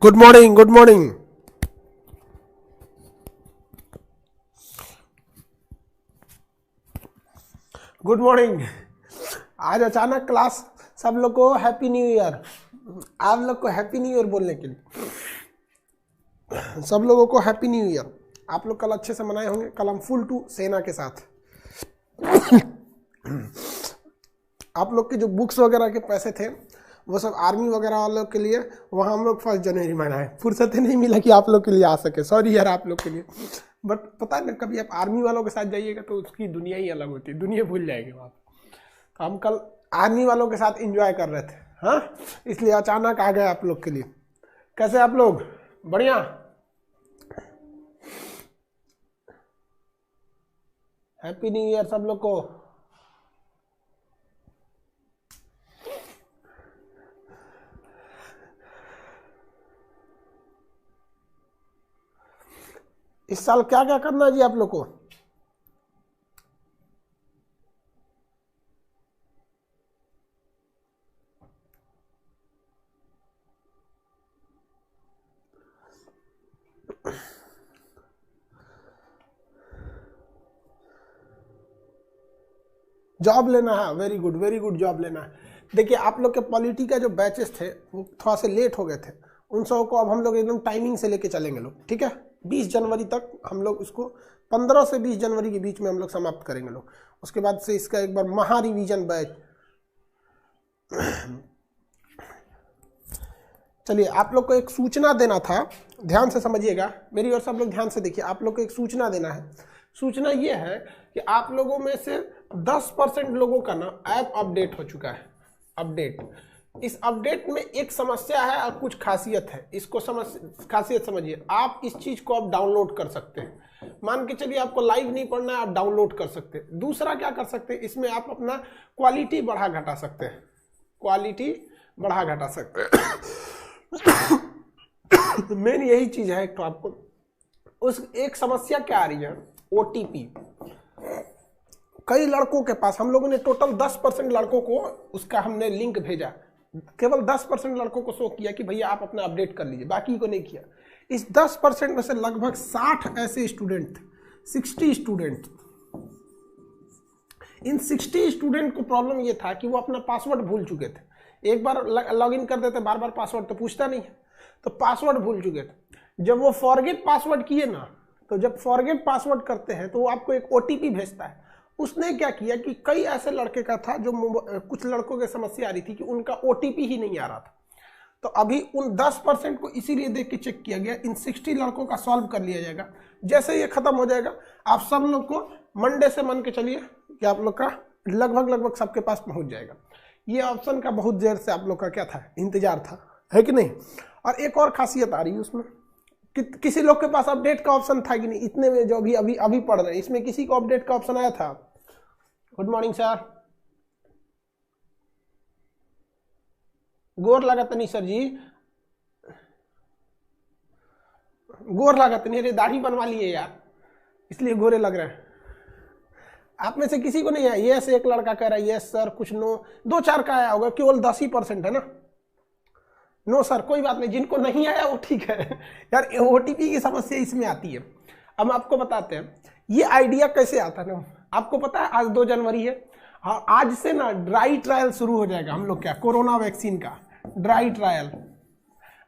Good morning, good morning. Good morning. आज अचानक class, सब लोग को हैप्पी न्यू ईयर। आप लोग को हैप्पी न्यू ईयर बोलने के लिए, सब लोगों को हैप्पी न्यू ईयर। आप लोग कल अच्छे से मनाए होंगे। कल हम फुल टू सेना के साथ आप लोग के जो बुक्स वगैरह के पैसे थे वो सब आर्मी वगैरह वालों के लिए, वहाँ हम लोग 1 जनवरी मनाए। फुर्सत ही नहीं मिला कि आप लोग के लिए आ सके। सॉरी यार आप लोग के लिए, बट पता है ना, कभी आप आर्मी वालों के साथ जाइएगा तो उसकी दुनिया ही अलग होती है, दुनिया भूल जाएगी वहाँ। तो हम कल आर्मी वालों के साथ एंजॉय कर रहे थे, हाँ, इसलिए अचानक आ गए आप लोग के लिए। कैसे आप लोग? बढ़िया। हैप्पी न्यू ईयर सब लोग को। इस साल क्या क्या करना है जी आप लोग को? जॉब लेना है। Very good, very good, job लेना है। देखिए आप लोग के पॉलिटी का जो बैचेस थे वो थोड़ा से लेट हो गए थे, उन सबको को अब हम लोग एकदम टाइमिंग से लेके चलेंगे लोग, ठीक है। 20 जनवरी तक हम लोग इसको, 15 से 20 जनवरी के बीच में हम लोग समाप्त करेंगे लोग। उसके बाद से इसका एक बार महा रिवीजन बैच। चलिए आप लोग को एक सूचना देना था, ध्यान से समझिएगा मेरी, और सब लोग ध्यान से देखिए। आप लोग को एक सूचना देना है। सूचना ये है कि आप लोगों में से 10% लोगों का ना ऐप अपडेट हो चुका है। अपडेट, इस अपडेट में एक समस्या है और कुछ खासियत है। इसको खासियत समझिए। आप इस चीज को आप डाउनलोड कर सकते हैं। मान के चलिए आपको लाइव नहीं पढ़ना है, आप डाउनलोड कर सकते हैं। दूसरा क्या कर सकते हैं, इसमें आप अपना क्वालिटी बढ़ा घटा सकते हैं। क्वालिटी बढ़ा घटा सकते हैं। तो मेन यही चीज है। तो आपको उस एक समस्या क्या आ रही है, ओटीपी। कई लड़कों के पास, हम लोगों ने टोटल 10% लड़कों को उसका हमने लिंक भेजा, केवल 10% लड़कों को शो किया कि भैया आप अपना अपडेट कर लीजिए, बाकी को नहीं किया। इस 10% में से लगभग 60 ऐसे स्टूडेंट थे, 60 स्टूडेंट। इन 60 स्टूडेंट को प्रॉब्लम ये था कि वो अपना पासवर्ड भूल चुके थे। एक बार लॉग इन कर देते, बार बार पासवर्ड तो पूछता नहीं है, तो पासवर्ड भूल चुके थे। जब वो फॉरगेट पासवर्ड किए ना, तो जब फॉरगेट पासवर्ड करते हैं तो वो आपको एक ओटीपी भेजता है। उसने क्या किया कि कई ऐसे लड़के का था जो, कुछ लड़कों की समस्या आ रही थी कि उनका ओटीपी ही नहीं आ रहा था। तो अभी उन 10% को इसीलिए देख के चेक किया गया। इन 60 लड़कों का सॉल्व कर लिया जाएगा। जैसे ये खत्म हो जाएगा, आप सब लोग को मंडे से मान के चलिए कि आप लोग का लगभग सबके पास पहुंच जाएगा। ये ऑप्शन का बहुत देर से आप लोग का क्या था, इंतजार था, है कि नहीं। और एक और खासियत आ रही है उसमें, किसी लोग के पास अपडेट का ऑप्शन था कि नहीं, इतने में जो अभी पढ़ रहे हैं, इसमें किसी को अपडेट का ऑप्शन आया था? Good morning sir. गोर लागत नहीं सर जी, गोर लागत नहीं। अरे दाढ़ी बनवा लिए यार, इसलिए गोरे लग रहे हैं। आप में से किसी को नहीं आया? यस, एक लड़का कह रहा है यस सर, कुछ नो, 2-4 का आया होगा, केवल 10% है ना। नो सर, कोई बात नहीं, जिनको नहीं आया वो ठीक है यार। ओटीपी की समस्या इसमें आती है। अब आपको बताते हैं ये आइडिया कैसे आता है ना। आपको पता है आज 2 जनवरी है, और आज से ना ड्राई ट्रायल शुरू हो जाएगा हम लोग क्या, कोरोना वैक्सीन का ड्राई ट्रायल।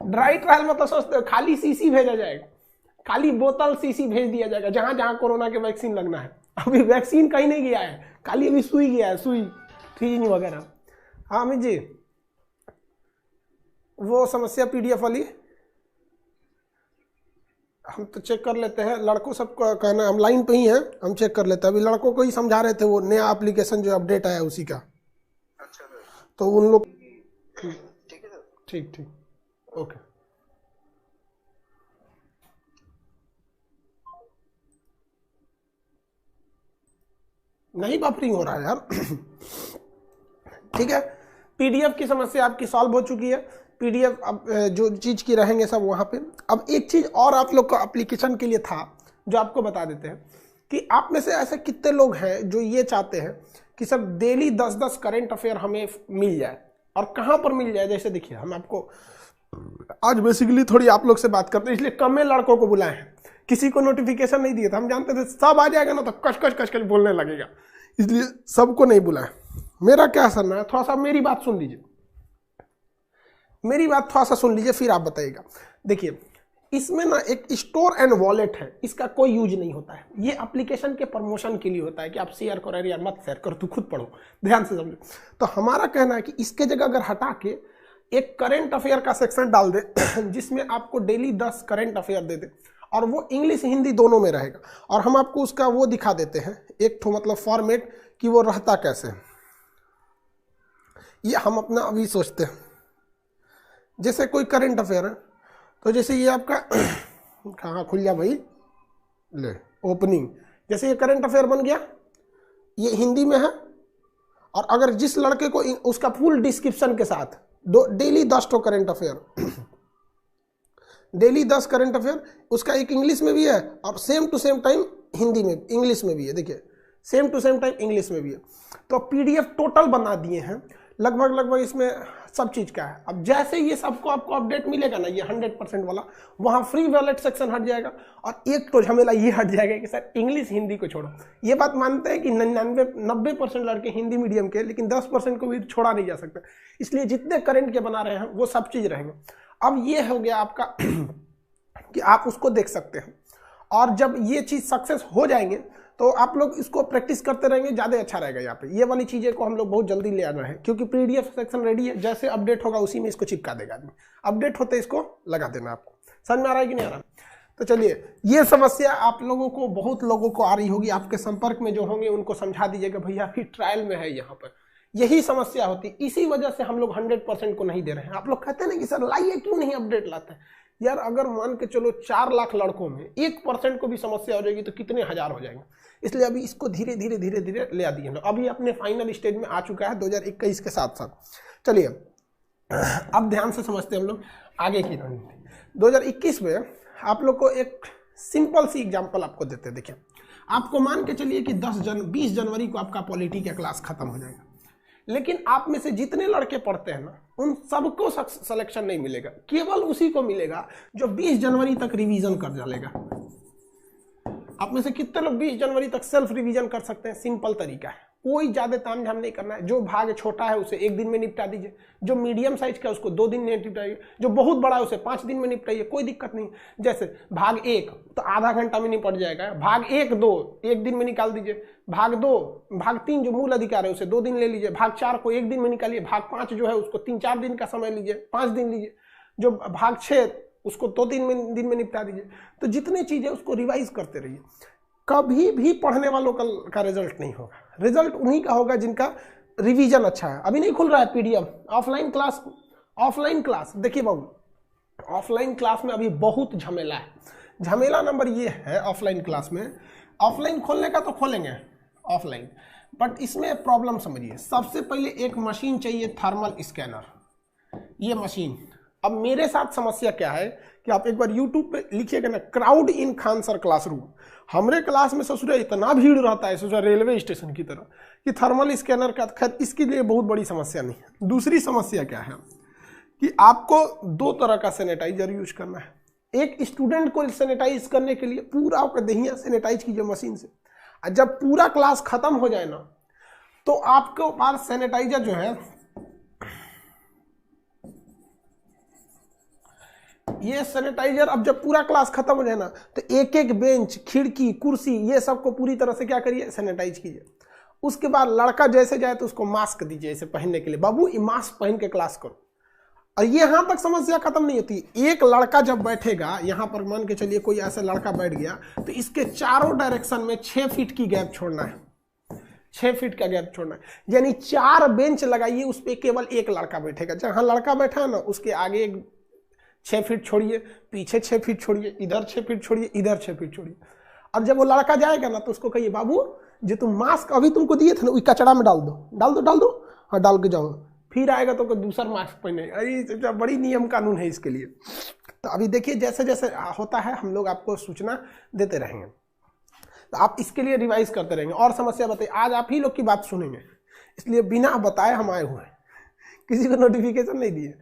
ड्राई ट्रायल मतलब सोचते हो खाली सीसी भेजा जाएगा, खाली बोतल सीसी भेज दिया जाएगा जहां जहां कोरोना के वैक्सीन लगना है। अभी वैक्सीन कहीं नहीं गया है, खाली अभी सुई गया है, सुई थ्रीजिंग वगैरह। हाँ अमित जी, वो समस्या पीडीएफ वाली हम तो चेक कर लेते हैं। लड़कों सबको कहना, हम लाइन पे ही हैं, हम चेक कर लेते हैं। अभी लड़कों को ही समझा रहे थे, वो नया एप्लीकेशन जो अपडेट आया उसी का। अच्छा तो उन लोग, ठीक है सर, ठीक ठीक, ओके। नहीं बफरिंग हो रहा है यार ठीक है, पीडीएफ की समस्या आपकी सॉल्व हो चुकी है। पीडीएफ अब जो चीज की रहेंगे सब वहां पे। अब एक चीज और आप लोग का एप्लीकेशन के लिए था जो आपको बता देते हैं कि आप में से ऐसे कितने लोग हैं जो ये चाहते हैं कि सब डेली 10-10 करंट अफेयर हमें मिल जाए। और कहां पर मिल जाए, जैसे देखिए हम आपको आज बेसिकली थोड़ी आप लोग से बात करते हैं, इसलिए कम में लड़कों को बुलाए हैं, किसी को नोटिफिकेशन नहीं दिया था, हम जानते थे सब आ जाएगा ना तो कश कश कश कश बोलने लगेगा, इसलिए सबको नहीं बुलाए। मेरा क्या करना है, थोड़ा सा मेरी बात सुन लीजिए, मेरी बात थोड़ा सा सुन लीजिए, फिर आप बताइएगा। देखिए इसमें ना एक स्टोर एंड वॉलेट है, इसका कोई यूज नहीं होता है, ये एप्लीकेशन के प्रमोशन के लिए होता है कि आप शेयर करो। अरे यार मत शेयर करो, तू खुद पढ़ो, ध्यान से समझो। तो हमारा कहना है कि इसके जगह अगर हटा के एक करंट अफेयर का सेक्शन डाल दे जिसमें आपको डेली 10 करंट अफेयर दे दे, और वो इंग्लिश हिंदी दोनों में रहेगा, और हम आपको उसका वो दिखा देते हैं एक तो मतलब फॉर्मेट कि वो रहता कैसे, ये हम अपना अभी सोचते हैं। जैसे कोई करंट अफेयर है, तो जैसे ये आपका कहाँ खुल गया भाई, ले ओपनिंग, जैसे ये करंट अफेयर बन गया, ये हिंदी में है, और अगर जिस लड़के को उसका फुल डिस्क्रिप्शन के साथ डेली 10 तो current affair, daily 10 current affair, उसका एक इंग्लिश में भी है और same to same time Hindi में इंग्लिश में भी है, देखिए same to same time English में भी है। तो पीडीएफ टोटल बना दिए हैं, लगभग इसमें सब चीज का है। अब जैसे ये सबको आपको अपडेट मिलेगा ना, ये 100% वाला, वहां फ्री वॉलेट सेक्शन हट जाएगा, और एक तो झमेला ये हट जाएगा कि सर इंग्लिश हिंदी को छोड़ो। ये बात मानते हैं कि 90% लड़के हिंदी मीडियम के, लेकिन 10% को भी छोड़ा नहीं जा सकता, इसलिए जितने करंट के बना रहे हैं वो सब चीज रहेंगे। अब ये हो गया आपका कि आप उसको देख सकते हैं, और जब ये चीज सक्सेस हो जाएंगे तो आप लोग इसको प्रैक्टिस करते रहेंगे, ज़्यादा अच्छा रहेगा। यहाँ पे ये वाली चीज़ें को हम लोग बहुत जल्दी ले आ रहे हैं, क्योंकि पीडीएफ सेक्शन रेडी है, जैसे अपडेट होगा उसी में इसको चिपका देगा आदमी, अपडेट होते इसको लगा देना। आपको समझ में आ रहा है कि नहीं आ रहा? तो चलिए, ये समस्या आप लोगों को, बहुत लोगों को आ रही होगी, आपके संपर्क में जो होंगे उनको समझा दीजिएगा भैया अभी ट्रायल में है, यहाँ पर यही समस्या होती, इसी वजह से हम लोग 100% को नहीं दे रहे हैं। आप लोग कहते हैं ना कि सर लाइए, क्यों नहीं अपडेट लाते हैं? यार अगर मान के चलो 4 लाख लड़कों में 1% को भी समस्या हो जाएगी तो कितने हजार हो जाएंगे, इसलिए अभी इसको धीरे धीरे ले आ दिए हैं। अभी अपने फाइनल स्टेज में आ चुका है 2021 के साथ साथ। चलिए अब ध्यान से समझते हैं हम लोग आगे की रणनीति। 2021 में आप लोग को एक सिंपल सी एग्जांपल आपको देते हैं। देखिए, आपको मान के चलिए कि 20 जनवरी को आपका पॉलिटी का क्लास खत्म हो जाएगा, लेकिन आप में से जितने लड़के पढ़ते हैं ना, उन सबको सिलेक्शन नहीं मिलेगा, केवल उसी को मिलेगा जो 20 जनवरी तक रिवीजन कर डालेगा। आप में से कितने लोग 20 जनवरी तक सेल्फ रिवीजन कर सकते हैं? सिंपल तरीका है, कोई ज्यादा तामझाम नहीं करना है। जो भाग छोटा है उसे 1 दिन में निपटा दीजिए, जो मीडियम साइज का है उसको 2 दिन में निपटाइए, जो बहुत बड़ा है उसे 5 दिन में निपटाइए, कोई दिक्कत नहीं। जैसे भाग 1 तो आधा घंटा में निपट जाएगा, भाग 1, 2 1 दिन में निकाल दीजिए, भाग 2, भाग 3 जो मूल अधिकार है उसे 2 दिन ले लीजिए, भाग 4 को 1 दिन में निकालिए, भाग 5 जो है उसको 3-4 दिन का समय लीजिए, 5 दिन लीजिए, जो भाग 6 उसको 2 दिन में निपटा दीजिए। तो जितनी चीजें उसको रिवाइज करते रहिए। कभी भी पढ़ने वालों का रिजल्ट नहीं होगा, रिजल्ट उन्हीं का होगा जिनका रिवीजन अच्छा है। अभी नहीं खुल रहा है पीडीएफ ऑफलाइन क्लास। देखिए बाबू, ऑफलाइन क्लास में अभी बहुत झमेला है। झमेला नंबर ये है, ऑफलाइन क्लास में, ऑफलाइन खोलने का तो खोलेंगे ऑफलाइन, बट इसमें प्रॉब्लम समझिए। सबसे पहले एक मशीन चाहिए, थर्मल स्कैनर, ये मशीन। अब मेरे साथ समस्या क्या है कि आप एक बार YouTube पे लिखिएगा ना, crowd in Khan sir classroom, हमारे क्लास में ससुरा इतना भीड़ रहता है, ससुरा रेलवे स्टेशन की तरह, कि थर्मल स्कैनर का, खैर इसके लिए बहुत बड़ी समस्या नहीं है। दूसरी समस्या क्या है कि आपको 2 तरह का सैनिटाइजर यूज करना है। एक स्टूडेंट को सैनिटाइज करने के लिए पूरा आपका दहिया सैनिटाइज कीजिए मशीन से, और जब पूरा क्लास खत्म हो जाए ना, तो आपके पास सैनिटाइजर जो है, ये सैनिटाइजर अब जब पूरा क्लास खत्म हो जाए ना, तो एक एक बेंच, खिड़की, कुर्सी, ये सबको पूरी तरह से क्या करिए, सैनिटाइज कीजिए। उसके बाद लड़का जैसे जाए तो उसको मास्क दीजिए इसे पहनने के लिए, बाबू ये मास्क पहन के क्लास करो। और ये यहां तक समस्या खत्म नहीं होती। एक लड़का जब बैठेगा, यहां पर मान के चलिए कोई ऐसा लड़का बैठ गया, तो इसके चारों डायरेक्शन में 6 फीट की गैप छोड़ना है, 6 फीट का गैप छोड़ना है। यानी 4 बेंच लगाइए, उस पर केवल एक लड़का बैठेगा। जहां लड़का बैठा है ना, उसके आगे 6 फीट छोड़िए, पीछे 6 फीट छोड़िए, इधर 6 फीट छोड़िए, इधर 6 फीट छोड़िए। और जब वो लड़का जाएगा ना, तो उसको कहिए, बाबू जो तुम मास्क अभी तुमको दिए थे ना, वही कचड़ा में डाल दो, हाँ डाल के जाओ। फिर आएगा तो दूसरा मास्क पहने। अरे बड़ी नियम कानून है इसके लिए। तो अभी देखिए, जैसे जैसे होता है हम लोग आपको सूचना देते रहेंगे, तो आप इसके लिए रिवाइज करते रहेंगे। और समस्या बताइए, आज आप ही लोग की बात सुनेंगे, इसलिए बिना बताए हम आए हुए हैं, किसी को नोटिफिकेशन नहीं दिए।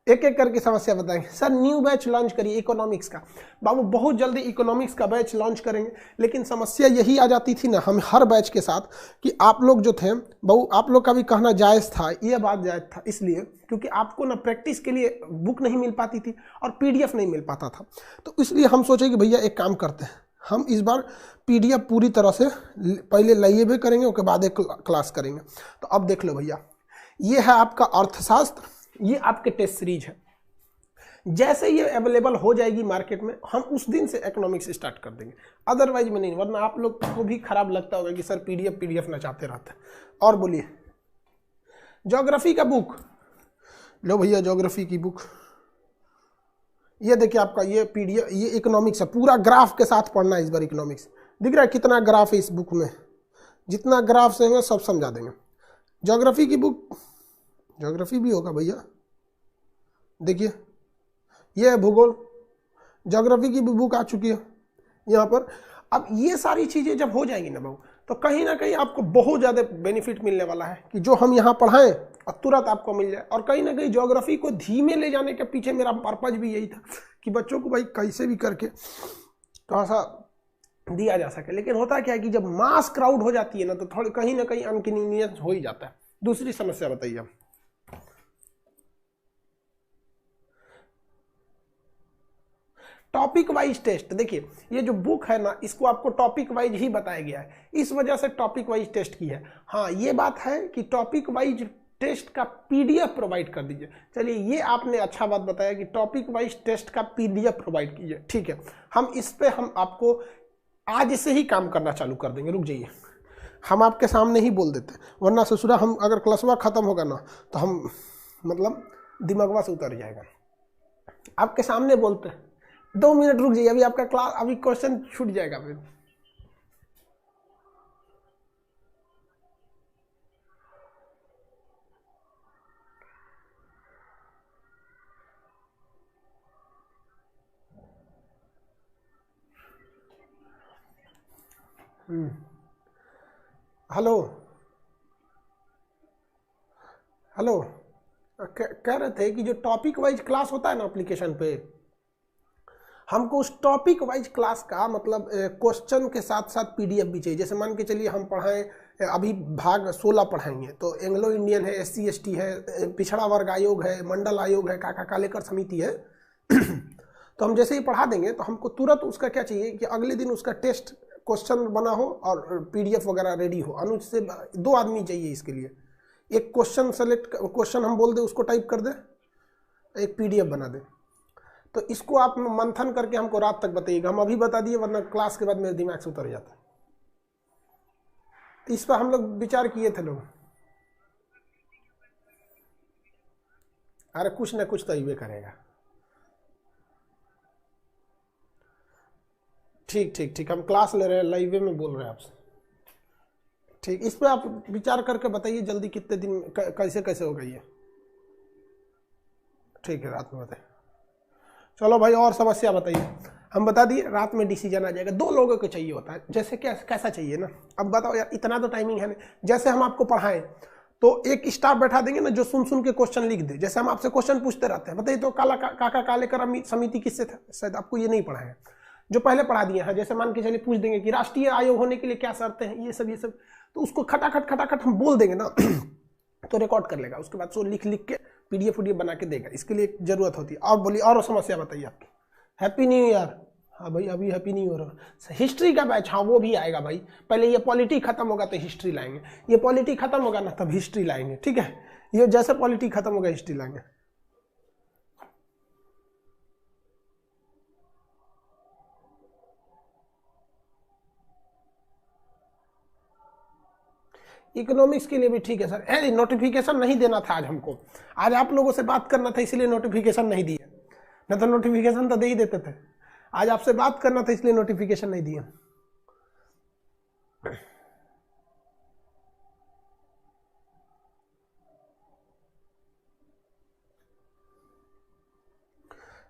एक एक करके समस्या बताएंगे। सर न्यू बैच लॉन्च करिए इकोनॉमिक्स का। बाबू बहुत जल्दी इकोनॉमिक्स का बैच लॉन्च करेंगे, लेकिन समस्या यही आ जाती थी ना हम हर बैच के साथ कि आप लोग जो थे बाबू, आप लोग का भी कहना जायज़ था, ये बात जायज़ था, इसलिए क्योंकि आपको ना प्रैक्टिस के लिए बुक नहीं मिल पाती थी और पीडीएफ नहीं मिल पाता था। तो इसलिए हम सोचे कि भैया एक काम करते हैं, हम इस बार पीडीएफ पूरी तरह से पहले लाइए भी करेंगे, उसके बाद एक क्लास करेंगे। तो अब देख लो भैया, ये है आपका अर्थशास्त्र, ये आपके टेस्ट सीरीज है। जैसे ये अवेलेबल हो जाएगी मार्केट में, हम उस दिन से इकोनॉमिक्स स्टार्ट कर देंगे, अदरवाइज में नहीं, वरना आप लोग को भी खराब लगता होगा कि सर पीडीएफ ना चाहते रहते हैं। और बोलिए, ज्योग्राफी का बुक लो भैया, ज्योग्राफी की बुक ये देखिए आपका ये पीडीएफ, ये इकोनॉमिक्स है, पूरा ग्राफ के साथ पढ़ना है इस बार इकोनॉमिक्स। दिख रहा है कितना ग्राफ है इस बुक में, जितना ग्राफ से सब समझा देंगे। ज्योग्राफी की बुक, ज्योग्राफी भी होगा भैया, देखिए ये है भूगोल, ज्योग्राफी की भी बुक आ चुकी है यहाँ पर। अब ये सारी चीज़ें जब हो जाएंगी ना बाबू, तो कहीं ना कहीं आपको बहुत ज़्यादा बेनिफिट मिलने वाला है कि जो हम यहाँ पढ़ाएं और तुरंत आपको मिल जाए। और कहीं ना कहीं ज्योग्राफी को धीमे ले जाने के पीछे मेरा पर्पज भी यही था कि बच्चों को भाई कैसे भी करके थोड़ा सा दिया जा सके। लेकिन होता क्या है कि जब मास क्राउड हो जाती है ना, तो थोड़ी कहीं ना कहीं अनकन्वीनियंस हो ही जाता है। दूसरी समस्या बताइए आप। टॉपिक वाइज टेस्ट, देखिए ये जो बुक है ना, इसको आपको टॉपिक वाइज ही बताया गया है, इस वजह से टॉपिक वाइज टेस्ट की है। हाँ ये बात है कि टॉपिक वाइज टेस्ट का पीडीएफ प्रोवाइड कर दीजिए। चलिए ये आपने अच्छा बात बताया कि टॉपिक वाइज टेस्ट का पीडीएफ प्रोवाइड कीजिए, ठीक है। हम इस पे हम आपको आज से ही काम करना चालू कर देंगे। रुक जाइए, हम आपके सामने ही बोल देते, वरना ससुरा हम अगर क्लासवा खत्म होगा ना तो हम मतलब दिमागवा से उतर जाएगा। आपके सामने बोलते हैं, 2 मिनट रुक जाइए, अभी आपका क्लास, अभी क्वेश्चन छूट जाएगा फिर। हेलो हेलो, कह रहे थे कि जो टॉपिक वाइज क्लास होता है ना एप्लीकेशन पे, हमको उस टॉपिक वाइज क्लास का मतलब क्वेश्चन के साथ साथ पीडीएफ भी चाहिए। जैसे मान के चलिए हम पढ़ाएं, अभी भाग 16 पढ़ाएंगे, तो एंग्लो इंडियन है, SC ST है, पिछड़ा वर्ग आयोग है, मंडल आयोग है, काका कालेकर समिति है तो हम जैसे ही पढ़ा देंगे तो हमको तुरंत उसका क्या चाहिए कि अगले दिन उसका टेस्ट क्वेश्चन बना हो और पीडीएफ वगैरह रेडी हो। अनुज से 2 आदमी चाहिए इसके लिए, एक क्वेश्चन सेलेक्ट, क्वेश्चन हम बोल दे उसको टाइप कर दे, एक पीडीएफ बना दे। तो इसको आप मंथन करके हमको रात तक बताइएगा, हम अभी बता दिए वरना क्लास के बाद मेरे दिमाग से उतर जाता है। तो इस पर हम लोग विचार किए थे लोग, अरे कुछ ना कुछ तो ये करेगा। ठीक ठीक ठीक, हम क्लास ले रहे हैं, लाइव में बोल रहे हैं आपसे। ठीक, इस पर आप विचार करके बताइए जल्दी, कितने दिन कैसे कैसे होगा ये। ठीक है, रात में बताइए। चलो भाई, और समस्या बताइए। हम बता दिए रात में डिसीजन आ जाएगा। 2 लोगों को चाहिए होता है, जैसे कैसा चाहिए ना। अब बताओ यार, इतना तो टाइमिंग है नहीं। जैसे हम आपको पढ़ाएं तो एक स्टाफ बैठा देंगे ना जो सुन के क्वेश्चन लिख दे। जैसे हम आपसे क्वेश्चन पूछते रहते हैं, बताइए तो काका कालेकर समिति किससे था, शायद आपको ये नहीं पढ़ा है, जो पहले पढ़ा दिए हैं। जैसे मान के चलिए पूछ देंगे कि राष्ट्रीय आयोग होने के लिए क्या शर्तें हैं, ये सब तो उसको खटाखट हम बोल देंगे ना तो रिकॉर्ड कर लेगा, उसके बाद सो लिख के पीडीएफ बना के देगा। इसके लिए जरूरत होती है। और बोलिए, और समस्या बताइए आपकी। Happy new year. हाँ भाई, अभी हैप्पी न्यू ईयर। हिस्ट्री का बैच, हाँ वो भी आएगा भाई। पहले ये पॉलिटी खत्म होगा तो हिस्ट्री लाएंगे, ये पॉलिटी खत्म होगा ना तब हिस्ट्री लाएंगे, ठीक है। ये जैसे पॉलिटी खत्म होगा हिस्ट्री लाएंगे। इकोनॉमिक्स के लिए भी ठीक है सर। अरे नोटिफिकेशन नहीं देना था आज हमको, आज आप लोगों से बात करना था, इसलिए नोटिफिकेशन नहीं दिया, नहीं तो नोटिफिकेशन तो दे ही देते थे। आज आपसे बात करना था इसलिए नोटिफिकेशन नहीं दिया।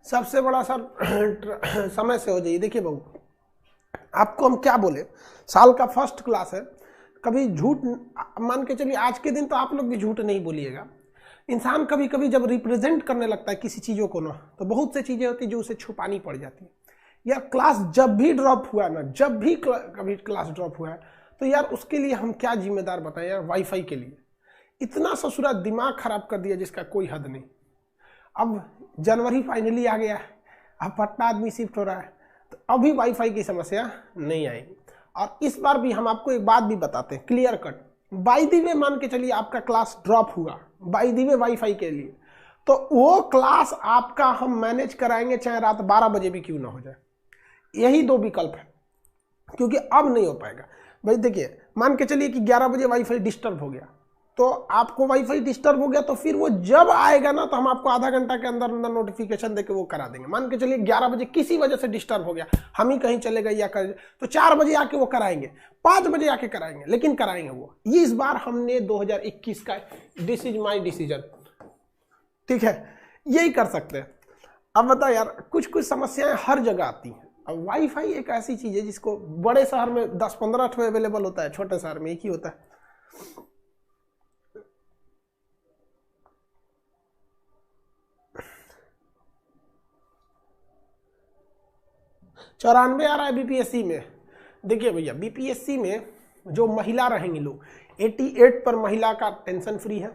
सबसे बड़ा सर समय से हो जाइए। देखिए बहू, आपको हम क्या बोले, साल का फर्स्ट क्लास है, कभी झूठ मान के चलिए। आज के दिन तो आप लोग भी झूठ नहीं बोलिएगा, इंसान कभी कभी जब रिप्रेजेंट करने लगता है किसी चीज़ों को ना, तो बहुत सी चीज़ें होती है जो उसे छुपानी पड़ जाती है। यार क्लास जब भी ड्रॉप हुआ ना, जब भी कभी क्लास ड्रॉप हुआ है, तो यार उसके लिए हम क्या जिम्मेदार बताएं यार। वाईफाई के लिए इतना ससुरा दिमाग खराब कर दिया जिसका कोई हद नहीं। अब जनवरी फाइनली आ गया है, अब पटना आदमी शिफ्ट हो रहा है, तो अभी वाईफाई की समस्या नहीं आएगी। और इस बार भी हम आपको एक बात भी बताते हैं clear cut, by the way मान के चलिए आपका क्लास ड्रॉप हुआ बाय द वे वाईफाई के लिए, तो वो क्लास आपका हम मैनेज कराएंगे चाहे रात 12 बजे भी क्यों ना हो जाए। यही दो विकल्प है, क्योंकि अब नहीं हो पाएगा भाई। देखिए मान के चलिए कि 11 बजे वाईफाई डिस्टर्ब हो गया, तो आपको वाईफाई डिस्टर्ब हो गया तो फिर वो जब आएगा ना, तो हम आपको आधा घंटा के अंदर अंदर नोटिफिकेशन देके वो करा देंगे। मान के चलिए 11 बजे किसी वजह से डिस्टर्ब हो गया, हम ही कहीं चले गए या कर, तो 4 बजे आके वो कराएंगे, 5 बजे आके कराएंगे, लेकिन कराएंगे वो। ये इस बार हमने 2021 का दिस इज माई डिसीजन, ठीक है, यही कर सकते हैं। अब बताओ यार, कुछ कुछ समस्याएं हर जगह आती हैं। अब वाईफाई एक ऐसी चीज है जिसको बड़े शहर में 10-15 ठो अवेलेबल होता है, छोटे शहर में एक ही होता है। 94 आ रहा है बीपीएससी में। देखिए भैया बीपीएससी में जो महिला रहेंगी लोग, 88 पर महिला का टेंशन फ्री है,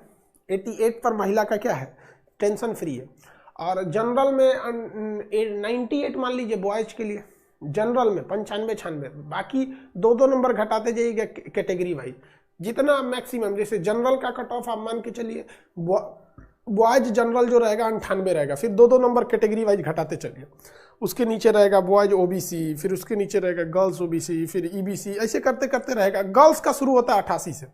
88 पर महिला का क्या है, टेंशन फ्री है। और जनरल में 98 मान लीजिए बॉयज के लिए, जनरल में 95-96, बाकी 2-2 नंबर घटाते जाइएगा कैटेगरी वाइज, जितना मैक्सिमम। जैसे जनरल का कट ऑफ आप मान के चलिए, बॉयज जनरल जो रहेगा 98 रहेगा, फिर 2-2 नंबर कैटेगरी वाइज घटाते चलिए। उसके नीचे रहेगा बॉयज ओबीसी, फिर उसके नीचे रहेगा गर्ल्स ओबीसी, फिर ईबीसी, ऐसे करते करते रहेगा। गर्ल्स का शुरू होता है 88 से,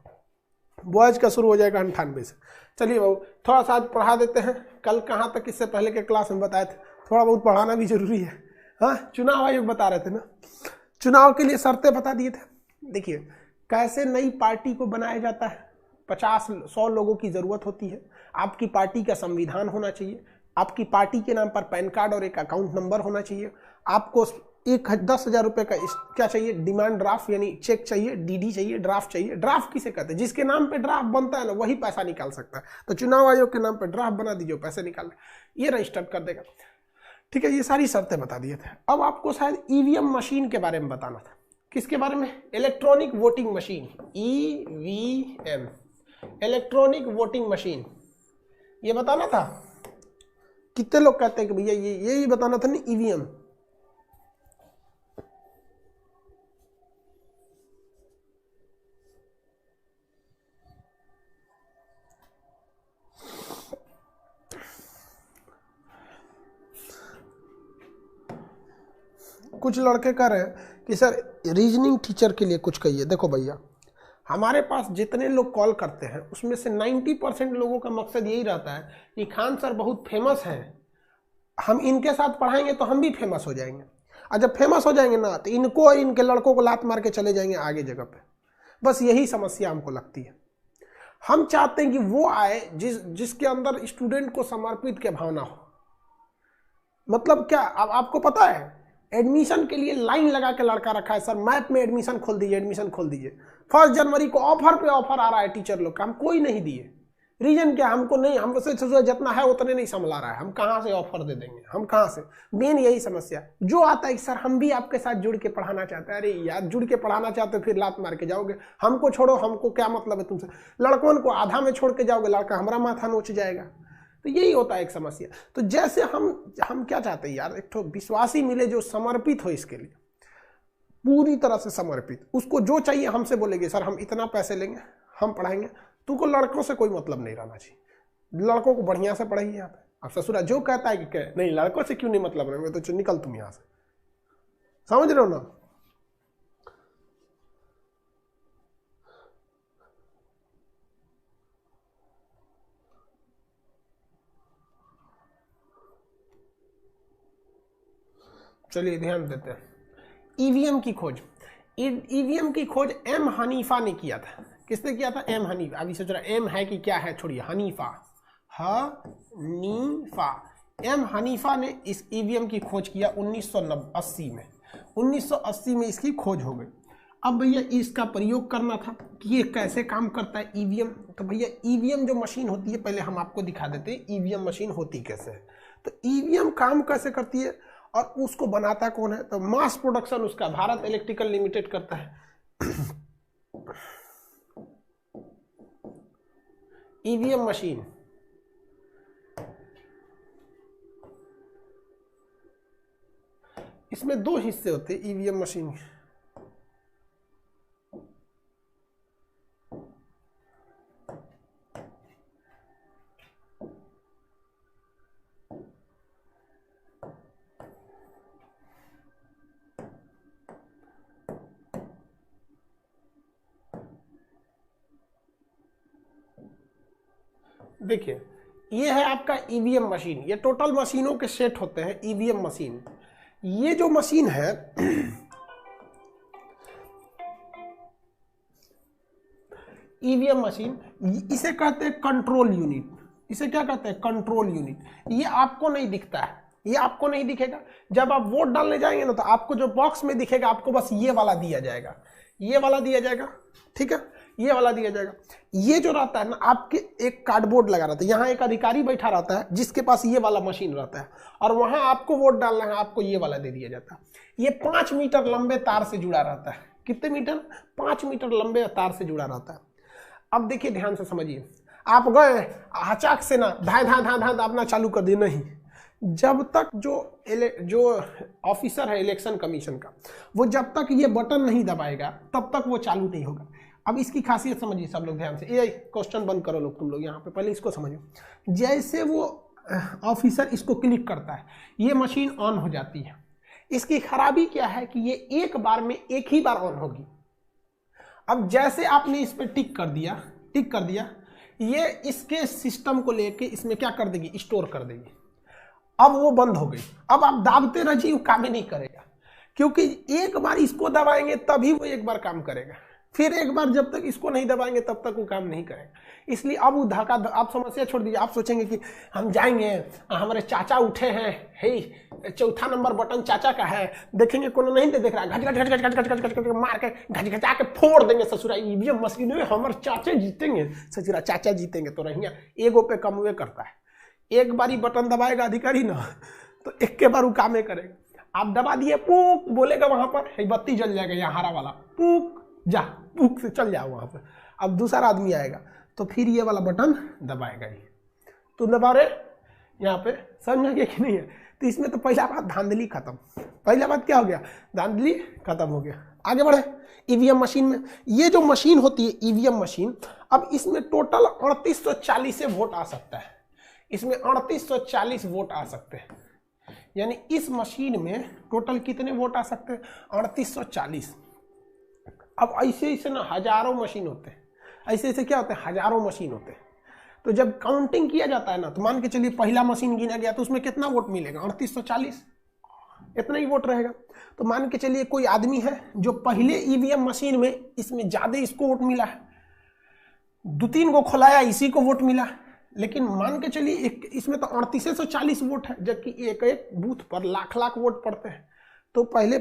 बॉयज का शुरू हो जाएगा 98 से। चलिए बाबू थोड़ा सा आज पढ़ा देते हैं, कल कहाँ तक इससे पहले के क्लास में बताए थे, थोड़ा बहुत पढ़ाना भी जरूरी है। हाँ, चुनाव आयोग बता रहे थे ना, चुनाव के लिए शर्तें बता दिए थे। देखिए कैसे नई पार्टी को बनाया जाता है, 50-100 लोगों की जरूरत होती है, आपकी पार्टी का संविधान होना चाहिए, आपकी पार्टी के नाम पर पैन कार्ड और एक अकाउंट नंबर होना चाहिए, आपको 10,000 रुपये का क्या चाहिए, डिमांड ड्राफ्ट यानी चेक चाहिए, डीडी चाहिए, ड्राफ्ट चाहिए। ड्राफ्ट किसे कहते हैं, जिसके नाम पे ड्राफ्ट बनता है ना वही पैसा निकाल सकता है। तो चुनाव आयोग के नाम पे ड्राफ्ट बना दीजिए, पैसे निकाल ये रजिस्टर कर देगा, ठीक है। ये सारी शर्तें बता दिए थे। अब आपको शायद ईवीएम मशीन के बारे में बताना था। किसके बारे में, electronic voting machine, EVM, electronic voting machine, ये बताना था। कितने लोग कहते हैं कि भैया ये बताना था ना, ईवीएम। कुछ लड़के कह रहे हैं कि सर रीजनिंग टीचर के लिए कुछ कहिए। देखो भैया, हमारे पास जितने लोग कॉल करते हैं उसमें से 90% लोगों का मकसद यही रहता है कि खान सर बहुत फेमस हैं, हम इनके साथ पढ़ाएंगे तो हम भी फेमस हो जाएंगे, और जब फेमस हो जाएंगे ना तो इनको और इनके लड़कों को लात मार के चले जाएंगे आगे जगह पे। बस यही समस्या हमको लगती है। हम चाहते हैं कि वो आए जिसके अंदर स्टूडेंट को समर्पित के भावना हो। मतलब क्या, अब आपको पता है एडमिशन के लिए लाइन लगा के लड़का रखा है, सर मैप में एडमिशन खोल दीजिए, एडमिशन खोल दीजिए। 1 जनवरी को ऑफर पे ऑफर आ रहा है टीचर लोग का, हम कोई नहीं दिए। रीजन क्या, हमको नहीं, हमसे जितना है उतने नहीं संभला रहा है, हम कहाँ से ऑफर दे देंगे, हम कहाँ से। मेन यही समस्या जो आता है, सर हम भी आपके साथ जुड़ के पढ़ाना चाहते हैं। अरे यार जुड़ के पढ़ाना चाहते हो फिर लात मार के जाओगे, हमको छोड़ो, हमको क्या मतलब है तुमसे। लड़कों को आधा में छोड़ के जाओगे, लड़का हमारा माथा नोच जाएगा। तो यही होता है एक समस्या। तो जैसे हम क्या चाहते हैं यार, एक तो विश्वासी मिले जो समर्पित हो, इसके लिए पूरी तरह से समर्पित। उसको जो चाहिए हमसे बोलेंगे, सर हम इतना पैसे लेंगे, हम पढ़ाएंगे। तुमको लड़कों से कोई मतलब नहीं रहना चाहिए, लड़कों को बढ़िया से पढ़ाइए यहाँ पे। अब ससुरा जो कहता है कि नहीं लड़कों से क्यों नहीं मतलब रहे, तो निकल तुम यहाँ से, समझ रहे हो ना। चलिए ध्यान देते हैं। ईवीएम की खोज, ईवीएम की खोज एम हनीफा ने किया था। किसने किया था, एम हनीफा। अभी सोच रहा एम है कि क्या है, छोड़िए, हनीफा, हनीफा। एम हनीफा ने इस ईवीएम की खोज किया 1980 में। 1980 में इसकी खोज हो गई। अब भैया इसका प्रयोग करना था कि ये कैसे काम करता है ईवीएम। तो भैया ईवीएम जो मशीन होती है, पहले हम आपको दिखा देते हैं ईवीएम मशीन होती कैसे है। तो ईवीएम काम कैसे करती है और उसको बनाता कौन है, तो मास प्रोडक्शन उसका भारत इलेक्ट्रिकल लिमिटेड करता है। ईवीएम मशीन इसमें दो हिस्से होते हैं ईवीएम मशीन के। देखिए ये है आपका ईवीएम मशीन, ये टोटल मशीनों के सेट होते हैं ईवीएम मशीन। ये जो मशीन है ईवीएम मशीन, इसे कहते हैं कंट्रोल यूनिट। इसे क्या कहते हैं, कंट्रोल यूनिट। ये आपको नहीं दिखता है, ये आपको नहीं दिखेगा। जब आप वोट डालने जाएंगे ना तो आपको जो बॉक्स में दिखेगा आपको बस ये वाला दिया जाएगा, ये वाला दिया जाएगा, ठीक है, ये वाला दिया जाएगा। ये जो रहता है ना, आपके एक कार्डबोर्ड लगा रहता है, यहाँ एक अधिकारी बैठा रहता है जिसके पास ये वाला मशीन रहता है, और वहां आपको वोट डालना है, आपको ये वाला दे दिया जाता है। ये 5 मीटर लंबे तार से जुड़ा रहता है। कितने मीटर, 5 मीटर लंबे तार से जुड़ा रहता है। अब देखिए ध्यान से समझिए, आप गए अचाक से ना धाय धाय धाय धाय दाबना चालू कर दिए, नहीं। जब तक जो ऑफिसर है इलेक्शन कमीशन का, वो जब तक ये बटन नहीं दबाएगा तब तक वो चालू नहीं होगा। अब इसकी खासियत समझिए सब लोग ध्यान से, ये क्वेश्चन बंद करो लोग, तुम लोग यहाँ पे पहले इसको समझो। जैसे वो ऑफिसर इसको क्लिक करता है, ये मशीन ऑन हो जाती है। इसकी खराबी क्या है कि ये एक बार में एक ही बार ऑन होगी। अब जैसे आपने इस पर टिक कर दिया, ये इसके सिस्टम को लेके इसमें क्या कर देगी, स्टोर कर देगी। अब वो बंद हो गई। अब आप दाबते रहिए, वो काम ही नहीं करेगा, क्योंकि एक बार इसको दबाएंगे तभी वो एक बार काम करेगा, फिर एक बार जब तक इसको नहीं दबाएंगे तब तक वो काम नहीं करेगा। इसलिए अब वो धक्का, आप समस्या छोड़ दीजिए, आप सोचेंगे कि हम जाएंगे, हमारे चाचा उठे हैं, हे चौथा नंबर बटन चाचा का है, देखेंगे कोनो नहीं देख रहा, घट घट घट घट घट घट घट मार के घट घटा के फोड़ देंगे ससुरा, ईवीएम मशीन में हमारे चाचे जीतेंगे, ससुरा चाचा जीतेंगे। तो रहिया एगो पे कमवे करता है, एक बारी बटन दबाएगा अधिकारी ना तो एक के बार वो कामे करेगा। आप दबा दिए, पूक बोलेगा वहां पर, बत्ती जल जाएगा यहाँ हरा वाला, पूक जा, पूक से चल जाओ वहां पर। अब दूसरा आदमी आएगा तो फिर ये वाला बटन दबाएगा ही, तो दबा रहे यहाँ पे, समझेंगे कि नहीं है। तो इसमें तो पहला बात धांधली खत्म, पहला बात क्या हो गया, धांधली खत्म हो गया। आगे बढ़े ईवीएम मशीन में, ये जो मशीन होती है ईवीएम मशीन, अब इसमें टोटल 3840 से वोट आ सकता है, इसमें 3840 वोट आ सकते हैं। यानी इस मशीन में टोटल कितने वोट आ सकते हैं, 3840। अब ऐसे ऐसे ना हजारों मशीन होते हैं, ऐसे ऐसे क्या होते हैं, हजारों मशीन होते हैं। तो जब काउंटिंग किया जाता है ना, तो मान के चलिए पहला मशीन गिना गया तो उसमें कितना वोट मिलेगा, 3840, इतना ही वोट रहेगा। तो मान के चलिए कोई आदमी है जो पहले ईवीएम मशीन में इसमें ज्यादा इसको वोट मिला है, 2-3 को खोलाया, इसी को वोट मिला, लेकिन मान के चलिए इसमें तो 3840 वोट है, जबकि एक एक बूथ पर लाख लाख वोट पड़ते हैं। तो पहले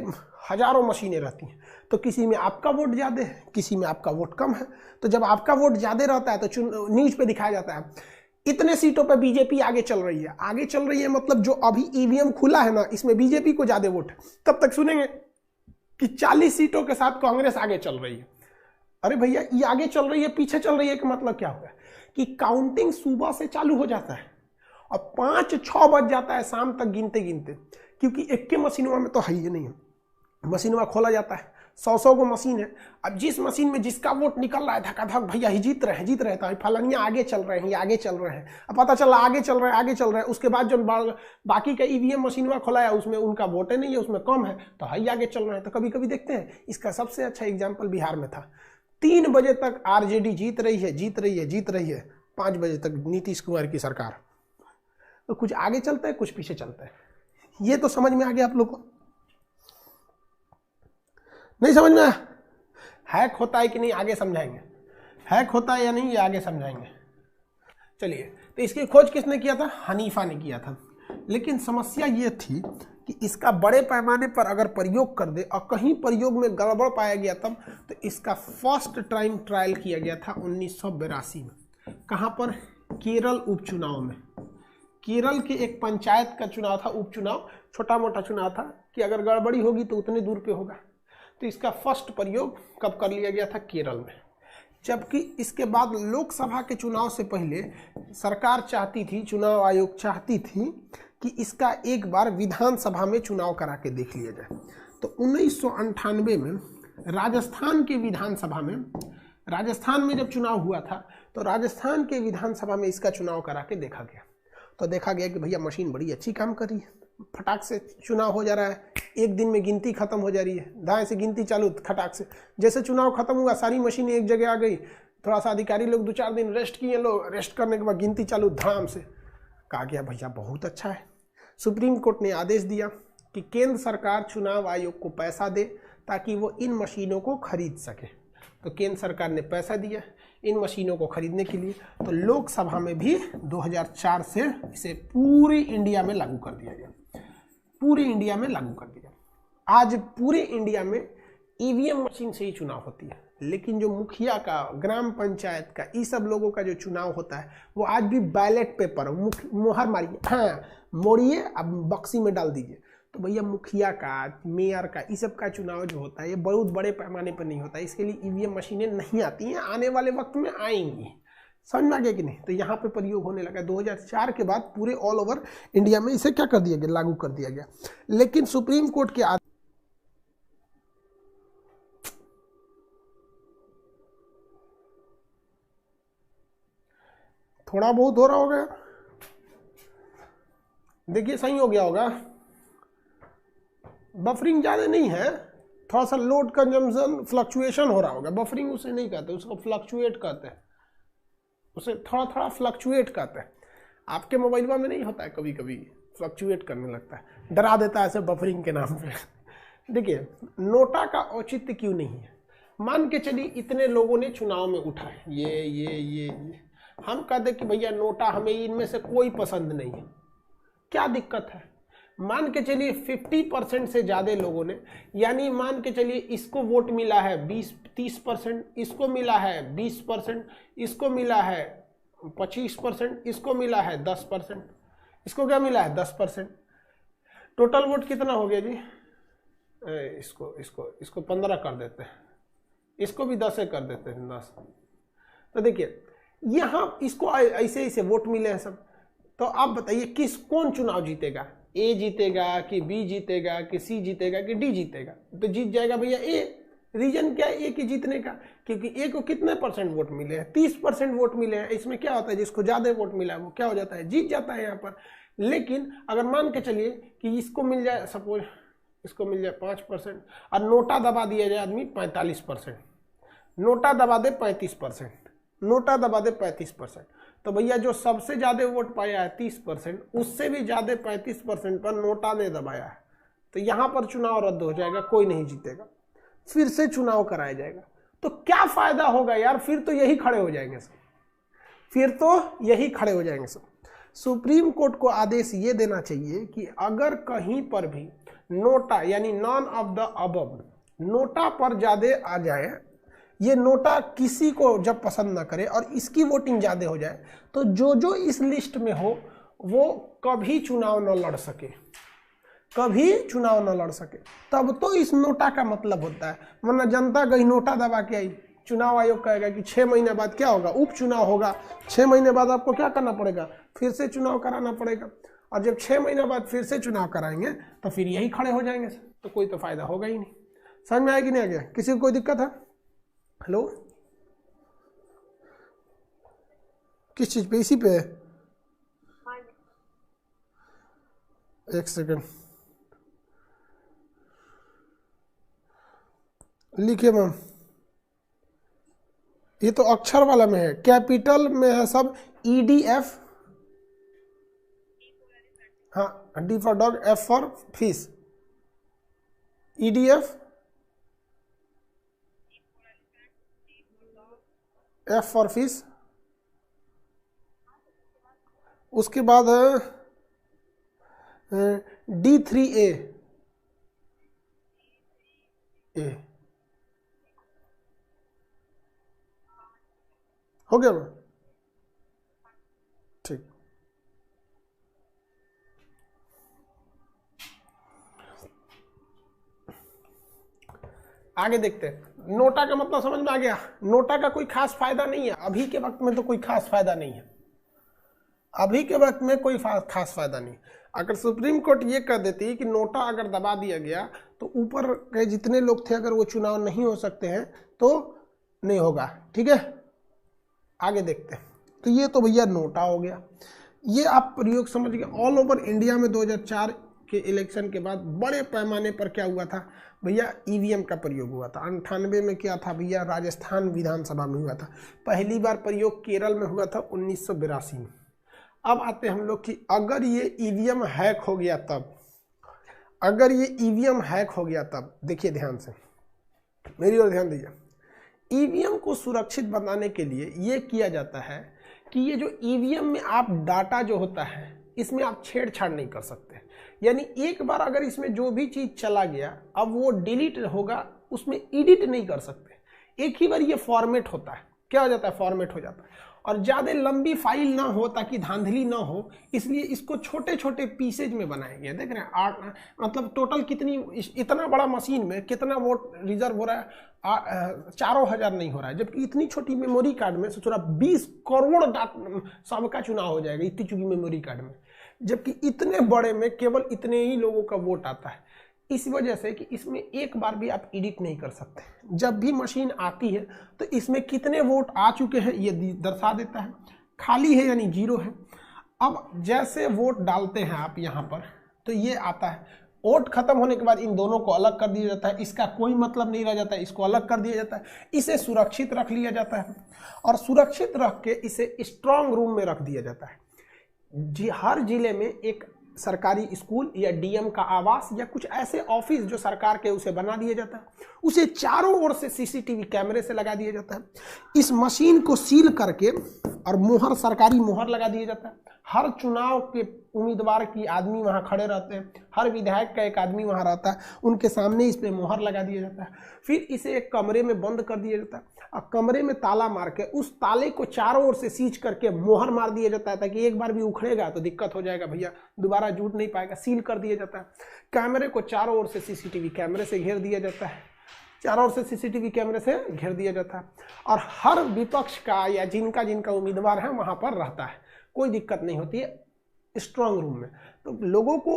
हजारों मशीनें रहती हैं, तो किसी में आपका वोट ज़्यादा है, किसी में आपका वोट कम है। तो जब आपका वोट ज़्यादा रहता है तो न्यूज़ पे दिखाया जाता है इतने सीटों पे बीजेपी आगे चल रही है, आगे चल रही है, मतलब जो अभी ईवीएम खुला है ना, इसमें बीजेपी को ज़्यादा वोट है। तब तक सुनेंगे कि 40 सीटों के साथ कांग्रेस आगे चल रही है। अरे भैया ये आगे चल रही है, पीछे चल रही है, कि मतलब क्या होगा कि काउंटिंग सुबह से चालू हो जाता है और 5-6 बज जाता है शाम तक गिनते गिनते, क्योंकि एक के मशीनों में तो है ही नहीं है, मशीनों खोला जाता है, 100 को मशीन है। अब जिस मशीन में जिसका वोट निकल रहा है धकाधक, भैया ही जीत रहे हैं, तो फलानिया आगे चल रहे हैं, ये आगे चल रहे हैं। अब पता चला आगे चल रहे हैं, उसके बाद जो बाकी का ईवीएम मशीनवा खोलाया उसमें उनका वोट नहीं है, उसमें कम है, तो हाई आगे चल रहे हैं। तो कभी कभी देखते हैं, इसका सबसे अच्छा एग्जाम्पल बिहार में था, 3 बजे तक आरजेडी जीत रही है, 5 बजे तक नीतीश कुमार की सरकार। तो कुछ आगे चलता है, कुछ पीछे चलता है। ये तो समझ में आ गया आप लोग को, नहीं समझ में आया? हैक होता है कि नहीं आगे समझाएंगे, हैक होता है या नहीं ये आगे समझाएंगे। चलिए, तो इसकी खोज किसने किया था, हनीफा ने किया था। लेकिन समस्या ये थी कि इसका बड़े पैमाने पर अगर प्रयोग कर दे और कहीं प्रयोग में गड़बड़ पाया गया तब, तो इसका फर्स्ट टाइम ट्रायल किया गया था 1982 में। कहाँ पर? केरल उपचुनाव में। केरल के एक पंचायत का चुनाव था, उपचुनाव, छोटा मोटा चुनाव था कि अगर गड़बड़ी होगी तो उतने दूर पे होगा। तो इसका फर्स्ट प्रयोग कब कर लिया गया था? केरल में। जबकि इसके बाद लोकसभा के चुनाव से पहले सरकार चाहती थी, चुनाव आयोग चाहती थी कि इसका एक बार विधानसभा में चुनाव करा के देख लिया जाए। तो 1998 में राजस्थान के विधानसभा में, राजस्थान में जब चुनाव हुआ था तो राजस्थान के विधानसभा में इसका चुनाव करा के देखा गया। तो देखा गया कि भैया मशीन बड़ी अच्छी काम कर रही है, फटाक से चुनाव हो जा रहा है, एक दिन में गिनती खत्म हो जा रही है, दाएं से गिनती चालू, खटाक से। जैसे चुनाव खत्म हुआ सारी मशीनें एक जगह आ गई, थोड़ा सा अधिकारी लोग 2-4 दिन रेस्ट किए, लोग रेस्ट करने के बाद गिनती चालू धड़ाम से। कहा गया भैया बहुत अच्छा है। सुप्रीम कोर्ट ने आदेश दिया कि केंद्र सरकार चुनाव आयोग को पैसा दे ताकि वो इन मशीनों को खरीद सके। तो केंद्र सरकार ने पैसा दिया इन मशीनों को खरीदने के लिए। तो लोकसभा में भी 2004 से इसे पूरी इंडिया में लागू कर दिया गया, पूरी इंडिया में लागू कर दिया। आज पूरे इंडिया में ईवीएम मशीन से ही चुनाव होती है, लेकिन जो मुखिया का, ग्राम पंचायत का, ये सब लोगों का जो चुनाव होता है वो आज भी बैलेट पेपर, मोहर मारिए, हाँ मोड़िए, अब बक्सी में डाल दीजिए। तो भैया मुखिया का, मेयर का, इस सब का चुनाव जो होता है ये बहुत बड़े पैमाने पर नहीं होता है, इसके लिए ईवीएम मशीनें नहीं आती हैं, आने वाले वक्त में आएंगी। समझ में आ गया कि नहीं? तो यहाँ पे प्रयोग होने लगा 2004 के बाद पूरे ऑल ओवर इंडिया में इसे क्या कर दिया गया? लागू कर दिया गया। लेकिन सुप्रीम कोर्ट के थोड़ा बहुत हो रहा होगा, देखिए सही हो गया होगा, बफरिंग ज़्यादा नहीं है, थोड़ा सा लोड कंजम्पशन फ्लक्चुएशन हो रहा होगा। बफरिंग उसे नहीं कहते, उसको फ्लक्चुएट कहते हैं, उसे थोड़ा थोड़ा फ्लक्चुएट कहते हैं। आपके मोबाइल में नहीं होता है कभी कभी फ्लक्चुएट करने लगता है, डरा देता है ऐसे बफरिंग के नाम पे। देखिए नोटा का औचित्य क्यों नहीं है? मान के चलिए इतने लोगों ने चुनाव में उठाए, ये हम कहते कि भैया नोटा हमें इनमें से कोई पसंद नहीं है, क्या दिक्कत है? मान के चलिए 50% से ज़्यादा लोगों ने, यानी मान के चलिए इसको वोट मिला है 20-30%, इसको मिला है 20%, इसको मिला है 25%, इसको मिला है 10%, इसको क्या मिला है 10%। टोटल वोट कितना हो गया जी? इसको 15 कर देते हैं, इसको भी 10 कर देते हैं, 10। तो देखिए यहाँ इसको ऐसे ऐसे वोट मिले हैं सब। तो आप बताइए कौन चुनाव जीतेगा? ए जीतेगा कि बी जीतेगा कि सी जीतेगा कि डी जीतेगा? तो जीत जाएगा भैया ए। रीजन क्या है ए के जीतने का? क्योंकि ए को कितने % वोट मिले हैं? 30% वोट मिले हैं। इसमें क्या होता है, जिसको ज्यादा वोट मिला है वो क्या हो जाता है? जीत जाता है यहाँ पर। लेकिन अगर मान के चलिए कि इसको मिल जाए, सपोज इसको मिल जाए 5% और नोटा दबा दिया जाए आदमी 45%, नोटा दबा दे 35%, नोटा दबा दे 35%, तो भैया जो सबसे ज्यादा वोट पाया है 30%, उससे भी ज्यादा 35% पर नोटा ने दबाया है। तो यहां पर चुनाव रद्द हो जाएगा, कोई नहीं जीतेगा, फिर से चुनाव कराया जाएगा। तो क्या फायदा होगा यार? फिर तो यही खड़े हो जाएंगे सब, फिर तो यही खड़े हो जाएंगे सब। सुप्रीम कोर्ट को आदेश ये देना चाहिए कि अगर कहीं पर भी नोटा यानी none of the above, NOTA पर ज्यादा आ जाए, ये नोटा किसी को जब पसंद ना करे और इसकी वोटिंग ज्यादा हो जाए, तो जो इस लिस्ट में हो वो कभी चुनाव न लड़ सके, कभी चुनाव न लड़ सके। तब तो इस नोटा का मतलब होता है। वरना जनता गई नोटा दबा के आई, चुनाव आयोग कहेगा कि 6 महीने बाद क्या होगा? उपचुनाव होगा। 6 महीने बाद आपको क्या करना पड़ेगा? फिर से चुनाव कराना पड़ेगा। और जब 6 महीने बाद फिर से चुनाव कराएंगे तो फिर यही खड़े हो जाएंगे, तो कोई तो फायदा होगा ही नहीं। समझ में आया कि नहीं आ गया? किसी को कोई दिक्कत है? हेलो, किस चीज पे? इसी पे? एक सेकंड लिखिए मैम। ये तो अक्षर वाला में है, कैपिटल में है सब। EDF, हाँ, D for dog, F for fish, EDF, F for fish. उसके बाद है D3A हो गया मैं? ठीक, आगे देखते हैं। नोटा का मतलब समझ में आ गया। नोटा का कोई खास फायदा नहीं है अभी के वक्त में, तो कोई खास फायदा नहीं है अभी के वक्त में, कोई खास फायदा नहीं। अगर सुप्रीम कोर्ट ये कह देती कि नोटा अगर दबा दिया गया तो ऊपर के जितने लोग थे अगर वो चुनाव नहीं हो सकते हैं तो नहीं होगा। ठीक है, आगे देखते हैं। तो ये तो भैया नोटा हो गया, ये आप प्रयोग समझ गए। ऑल ओवर इंडिया में 2004 के इलेक्शन के बाद बड़े पैमाने पर क्या हुआ था भैया, ईवीएम का प्रयोग हुआ था। 98 में क्या था भैया, राजस्थान विधानसभा में हुआ था। पहली बार प्रयोग केरल में हुआ था 1982 में। अब आते हम लोग कि अगर ये ईवीएम हैक हो गया तब, अगर ये ईवीएम हैक हो गया तब, देखिए ध्यान से, मेरी ओर ध्यान दीजिए। ईवीएम को सुरक्षित बनाने के लिए ये किया जाता है कि ये जो ईवीएम में आप डाटा जो होता है इसमें आप छेड़छाड़ नहीं कर सकते। यानी एक बार अगर इसमें जो भी चीज चला गया अब वो डिलीट होगा, उसमें एडिट नहीं कर सकते। एक ही बार ये फॉर्मेट होता है, क्या हो जाता है, फॉर्मेट हो जाता है। और ज़्यादा लंबी फाइल ना हो ताकि धांधली ना हो, इसलिए इसको छोटे छोटे पीसेज में बनाया गया। देख रहे हैं मतलब टोटल कितनी, इतना बड़ा मशीन में कितना वोट रिजर्व हो रहा है, 4,000 नहीं हो रहा है। जबकि इतनी छोटी मेमोरी कार्ड में सोच रहा 20 करोड़ सबका चुनाव हो जाएगा इतनी छोटी मेमोरी कार्ड में, जबकि इतने बड़े में केवल इतने ही लोगों का वोट आता है। इस वजह से कि इसमें एक बार भी आप एडिट नहीं कर सकते। जब भी मशीन आती है तो इसमें कितने वोट आ चुके हैं ये दर्शा देता है, खाली है यानी जीरो है। अब जैसे वोट डालते हैं आप यहाँ पर तो ये आता है, वोट खत्म होने के बाद इन दोनों को अलग कर दिया जाता है, इसका कोई मतलब नहीं रह जाता है, इसको अलग कर दिया जाता है, इसे सुरक्षित रख लिया जाता है और सुरक्षित रख के इसे स्ट्रांग रूम में रख दिया जाता है। हर जिले में एक सरकारी स्कूल या डीएम का आवास या कुछ ऐसे ऑफिस जो सरकार के उसे बना दिया जाता है, उसे चारों ओर से सीसीटीवी कैमरे से लगा दिया जाता है। इस मशीन को सील करके और मोहर, सरकारी मोहर लगा दिया जाता है। हर चुनाव के उम्मीदवार की आदमी वहां खड़े रहते हैं, हर विधायक का एक आदमी वहां रहता है, उनके सामने इस पे मोहर लगा दिया जाता है। फिर इसे एक कमरे में बंद कर दिया जाता है और कमरे में ताला मार के उस ताले को चारों ओर से सीज करके मोहर मार दिया जाता है, ताकि एक बार भी उखड़ेगा तो दिक्कत हो जाएगा भैया, दोबारा जुट नहीं पाएगा। सील कर दिया जाता है। कैमरे को चारों ओर से सीसीटीवी कैमरे से घेर दिया जाता है, चारों ओर से सीसीटीवी कैमरे से घेर दिया जाता है और हर विपक्ष का या जिनका जिनका उम्मीदवार है वहां पर रहता है, कोई दिक्कत नहीं होती है स्ट्रांग रूम में। तो लोगों को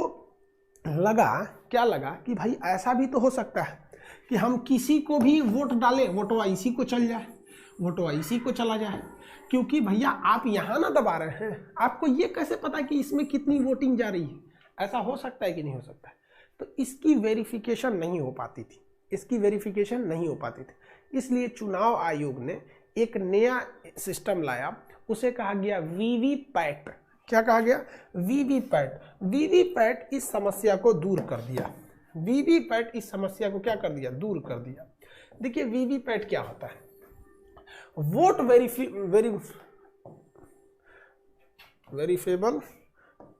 लगा, क्या लगा कि भाई ऐसा भी तो हो सकता है कि हम किसी को भी वोट डालें, वोटवा इसी को चल जाए, वोटवा इसी को चला जाए, क्योंकि भैया आप यहाँ ना दबा रहे हैं, आपको ये कैसे पता कि इसमें कितनी वोटिंग जा रही है। ऐसा हो सकता है कि नहीं हो सकता है। तो इसकी वेरिफिकेशन नहीं हो पाती थी, इसकी वेरिफिकेशन नहीं हो पाती थी। इसलिए चुनाव आयोग ने एक नया सिस्टम लाया, उसे कहा गया वीवीपैट। क्या कहा गया? वीवीपैट। वीवीपैट इस समस्या को दूर कर दिया। वीवीपैट इस समस्या को क्या कर दिया? दूर कर दिया। देखिए वीवीपैट क्या होता है, वोट वेरीफेबल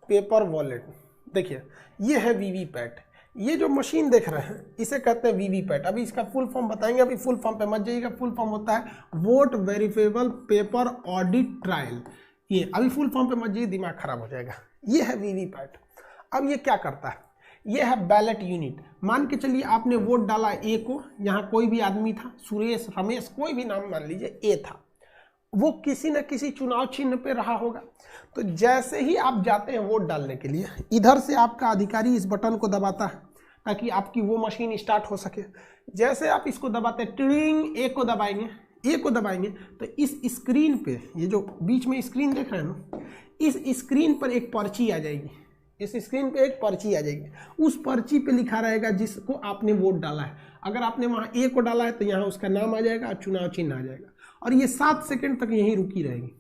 पेपर वॉलेट। देखिए ये है वीवीपैट। ये जो मशीन देख रहे हैं इसे कहते हैं वीवीपैट। अभी इसका फुल फॉर्म बताएंगे, अभी फुल फॉर्म पे मत जाइएगा। फुल फॉर्म होता है vote verifiable paper audit trial. ये अभी फुल फॉर्म पे मत जाइए, दिमाग खराब हो जाएगा। ये है वीवीपैट। अब ये क्या करता है? ये है बैलेट यूनिट। मान के चलिए आपने वोट डाला ए को, यहाँ कोई भी आदमी था, सुरेश, रमेश, कोई भी नाम मान लीजिए ए था, वो किसी न किसी चुनाव चिन्ह पे रहा होगा। तो जैसे ही आप जाते हैं वोट डालने के लिए, इधर से आपका अधिकारी इस बटन को दबाता है ताकि आपकी वो मशीन स्टार्ट हो सके। जैसे आप इसको दबाते हैं, टिंग, ए को दबाएंगे, ए को दबाएंगे तो इस स्क्रीन पे, ये जो बीच में स्क्रीन देख रहे हैं ना, इस स्क्रीन पर एक पर्ची आ जाएगी। इस स्क्रीन पे एक पर्ची आ जाएगी। उस पर्ची पे लिखा रहेगा जिसको आपने वोट डाला है। अगर आपने वहाँ ए को डाला है तो यहाँ उसका नाम आ जाएगा और चुनाव चिन्ह आ जाएगा। और ये 7 सेकंड तक यहीं रुकी रहेगी।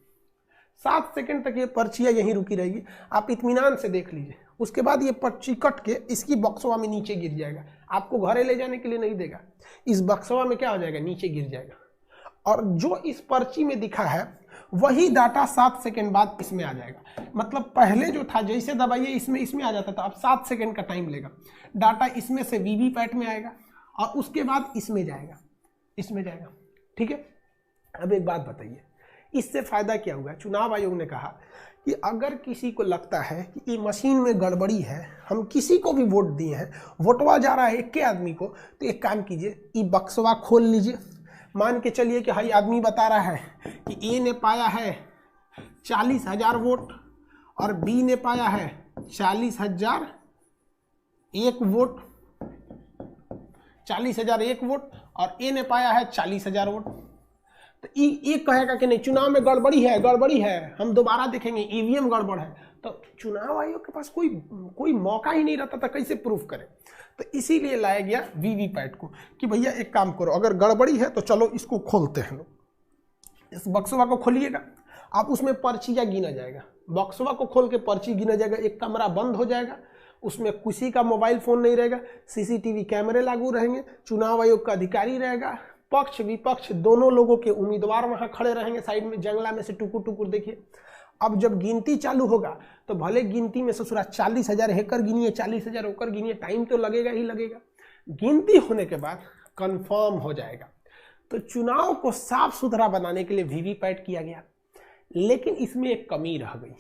7 सेकंड तक ये पर्चियाँ यहीं रुकी रहेगी। आप इत्मीनान से देख लीजिए। उसके बाद ये पर्ची कट के इसकी बक्सवा में नीचे गिर जाएगा। आपको घरे ले जाने के लिए नहीं देगा, इस बक्सवा में क्या हो जाएगा? नीचे गिर जाएगा। और जो इस पर्ची में दिखा है वही डाटा 7 सेकंड बाद इसमें आ जाएगा। मतलब पहले जो था जैसे दबाइए इसमें आ जाता था, अब 7 सेकंड का टाइम लेगा। डाटा इसमें से वीवीपैट में आएगा और उसके बाद इसमें जाएगा। ठीक है, अब एक बात बताइए, इससे फायदा क्या हुआ? चुनाव आयोग ने कहा कि अगर किसी को लगता है कि ये मशीन में गड़बड़ी है, हम किसी को भी वोट दिए हैं, वोटवा जा रहा है एक के आदमी को, तो एक काम कीजिए, ये बक्सवा खोल लीजिए। मान के चलिए कि हाई आदमी बता रहा है कि ए ने पाया है 40,000 वोट और बी ने पाया है 40,001 वोट, 40,001 वोट और ए ने पाया है 40,000 वोट। तो ये कहेगा कि नहीं चुनाव में गड़बड़ी है, हम दोबारा देखेंगे, ईवीएम गड़बड़ है। तो चुनाव आयोग के पास कोई मौका ही नहीं रहता था, कैसे प्रूफ करें? तो इसीलिए लाया गया वीवीपैट को कि भैया एक काम करो, अगर गड़बड़ी है तो चलो इसको खोलते हैं। लोग इस बक्सवा को खोलिएगा, आप उसमें पर्चियाँ गिना जाएगा, बक्सवा को खोल के पर्ची गिना जाएगा, एक कमरा बंद हो जाएगा, उसमें किसी का मोबाइल फोन नहीं रहेगा, सीसीटीवी कैमरे लागू रहेंगे, चुनाव आयोग का अधिकारी रहेगा, पक्ष विपक्ष दोनों लोगों के उम्मीदवार वहां खड़े रहेंगे साइड में, जंगला में से टुकुर देखिए। अब जब गिनती चालू होगा तो भले गिनती में ससुरा 40,000 हेकर गिनिए, 40,000 ओकर गिनिए, टाइम तो लगेगा ही लगेगा। गिनती होने के बाद कंफर्म हो जाएगा। तो चुनाव को साफ सुथरा बनाने के लिए वीवीपैट किया गया, लेकिन इसमें एक कमी रह गई।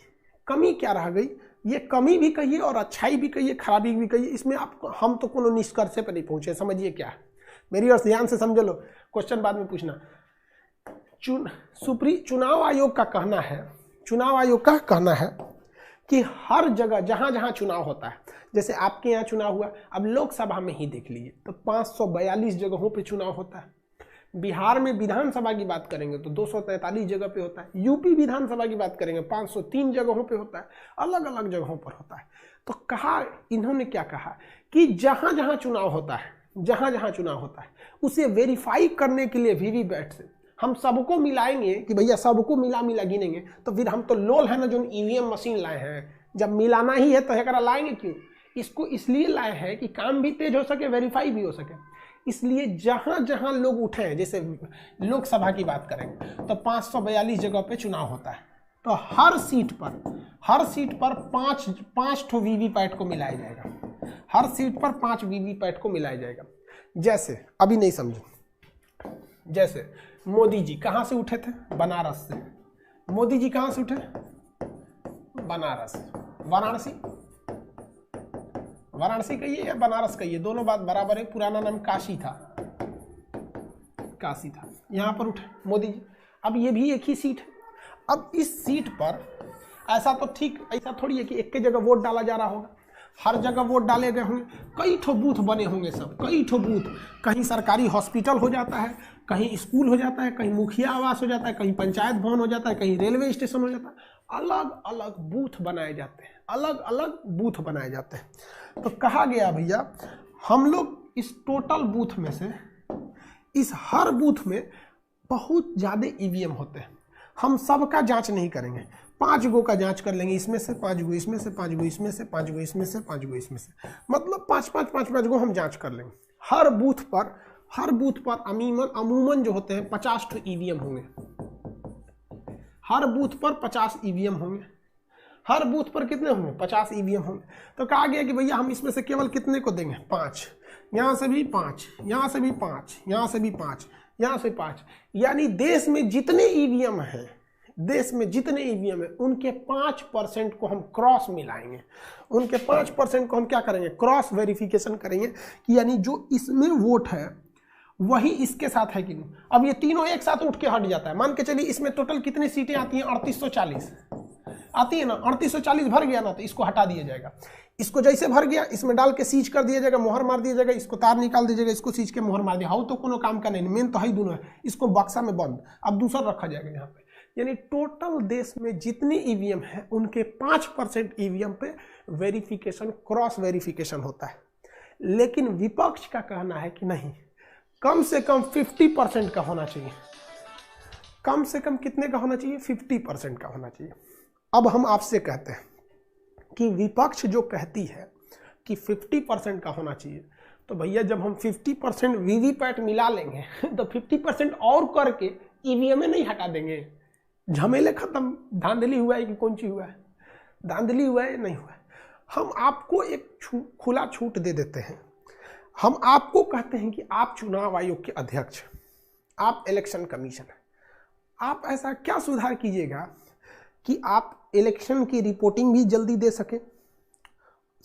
कमी क्या रह गई? ये कमी भी कहिए और अच्छाई भी कहिए, खराबी भी कहिए, इसमें आपको हम तो कोनो निष्कर्ष पर नहीं पहुंचे। समझिए क्या है, मेरी और ध्यान से समझ लो, क्वेश्चन बाद में पूछना। चुनाव आयोग का कहना है कि हर जगह जहां जहां चुनाव होता है, जैसे आपके यहाँ चुनाव हुआ, अब लोकसभा में ही देख लीजिए तो 542 जगहों पे चुनाव होता है। बिहार में विधानसभा की बात करेंगे तो 243 जगह पे होता है। यूपी विधानसभा की बात करेंगे 503 जगहों पे होता है, अलग अलग जगहों पर होता है। तो कहा, इन्होंने क्या कहा कि जहां जहां चुनाव होता है उसे वेरीफाई करने के लिए वीवीपैट से हम सबको मिलाएंगे कि भैया सबको मिला गिनेंगे। तो फिर हम तो लोल है ना जो ईवीएम मशीन लाए हैं, जब मिलाना ही है तो एकरा लाएंगे क्यों? इसको इसलिए लाए हैं कि काम भी तेज हो सके, वेरीफाई भी हो सके। इसलिए जहां जहां लोग उठे हैं, जैसे लोकसभा की बात करेंगे तो 542 जगह पे चुनाव होता है, तो हर सीट पर पांच ठो वीवीपैट को मिलाया जाएगा। हर सीट पर 5 वीवीपैट को मिलाया जाएगा। जैसे अभी नहीं समझो, जैसे मोदी जी कहां से उठे थे? बनारस से। मोदी जी कहां से उठे? बनारस। वाराणसी कहिए या बनारस कहिए, दोनों बात बराबर है। पुराना नाम काशी था, यहां पर उठे मोदी जी। अब ये भी एक ही सीट है। अब इस सीट पर ऐसा थोड़ी है कि एक के जगह वोट डाला जा रहा होगा, हर जगह वोट डाले गए होंगे, कई ठो बूथ बने होंगे, कई ठो बूथ। कहीं सरकारी हॉस्पिटल हो जाता है, कहीं स्कूल हो जाता है, कहीं मुखिया आवास हो जाता है, कहीं पंचायत भवन हो जाता है, कहीं रेलवे स्टेशन हो जाता है। अलग अलग बूथ बनाए जाते हैं, तो कहा गया भैया हम लोग इस टोटल बूथ में से, इस हर बूथ में बहुत ज़्यादा ईवीएम होते हैं, हम सबका जांच नहीं करेंगे, 5 गो का जांच कर लेंगे, इसमें से 5 गो, इसमें से 5 गो, इसमें से 5 गो, इसमें से 5 गो, इसमें से, मतलब 5 गो हम जांच कर लेंगे। हर बूथ पर अमूमन जो होते हैं 50 ठो ईवीएम होंगे। हर बूथ पर 50 ईवीएम होंगे। हर बूथ पर कितने होंगे? 50 ईवीएम होंगे। तो कहा गया कि भैया हम इसमें से केवल कितने को देंगे? 5। यहाँ से भी 5, यहाँ से भी 5, यहाँ से भी 5, यहाँ से 5। यानी देश में जितने ईवीएम हैं, उनके 5% को हम क्रॉस मिलाएंगे। उनके 5% को हम क्या करेंगे? क्रॉस वेरिफिकेशन करेंगे कि यानी जो इसमें वोट है वही इसके साथ है कि नहीं। अब ये तीनों एक साथ उठ के हट जाता है। मान के चलिए इसमें टोटल कितनी सीटें आती हैं? 3840 आती है ना। 3840 भर गया ना, तो इसको हटा दिया जाएगा। इसको जैसे भर गया इसमें डाल के सीज कर दिया जाएगा, मोहर मार दिया जाएगा। इसको तार निकाल दीजिएगा, इसको सीज के मोहर मार दिया। हाउ तो कोनो काम का नहीं, मेन तो है दोनों है। इसको बक्सा में बंद, अब दूसरा रखा जाएगा यहाँ पे। यानी टोटल देश में जितने ईवीएम है उनके 5% ईवीएम पे वेरिफिकेशन, क्रॉस वेरिफिकेशन होता है। लेकिन विपक्ष का कहना है कि नहीं, कम से कम 50% का होना चाहिए। कम से कम कितने का होना चाहिए? 50% का होना चाहिए। अब हम आपसे कहते हैं कि विपक्ष जो कहती है कि 50% का होना चाहिए, तो भैया जब हम 50% वीवीपैट मिला लेंगे तो 50% और करके ईवीएम में नहीं हटा देंगे। झमेले खत्म, धांधली हुआ है कि कौन सी हुआ है, धांधली हुआ है नहीं हुआ है। हम आपको एक खुला छूट दे देते हैं, हम आपको कहते हैं कि आप चुनाव आयोग के अध्यक्ष, आप इलेक्शन कमीशन है, आप ऐसा क्या सुधार कीजिएगा कि आप इलेक्शन की रिपोर्टिंग भी जल्दी दे सके,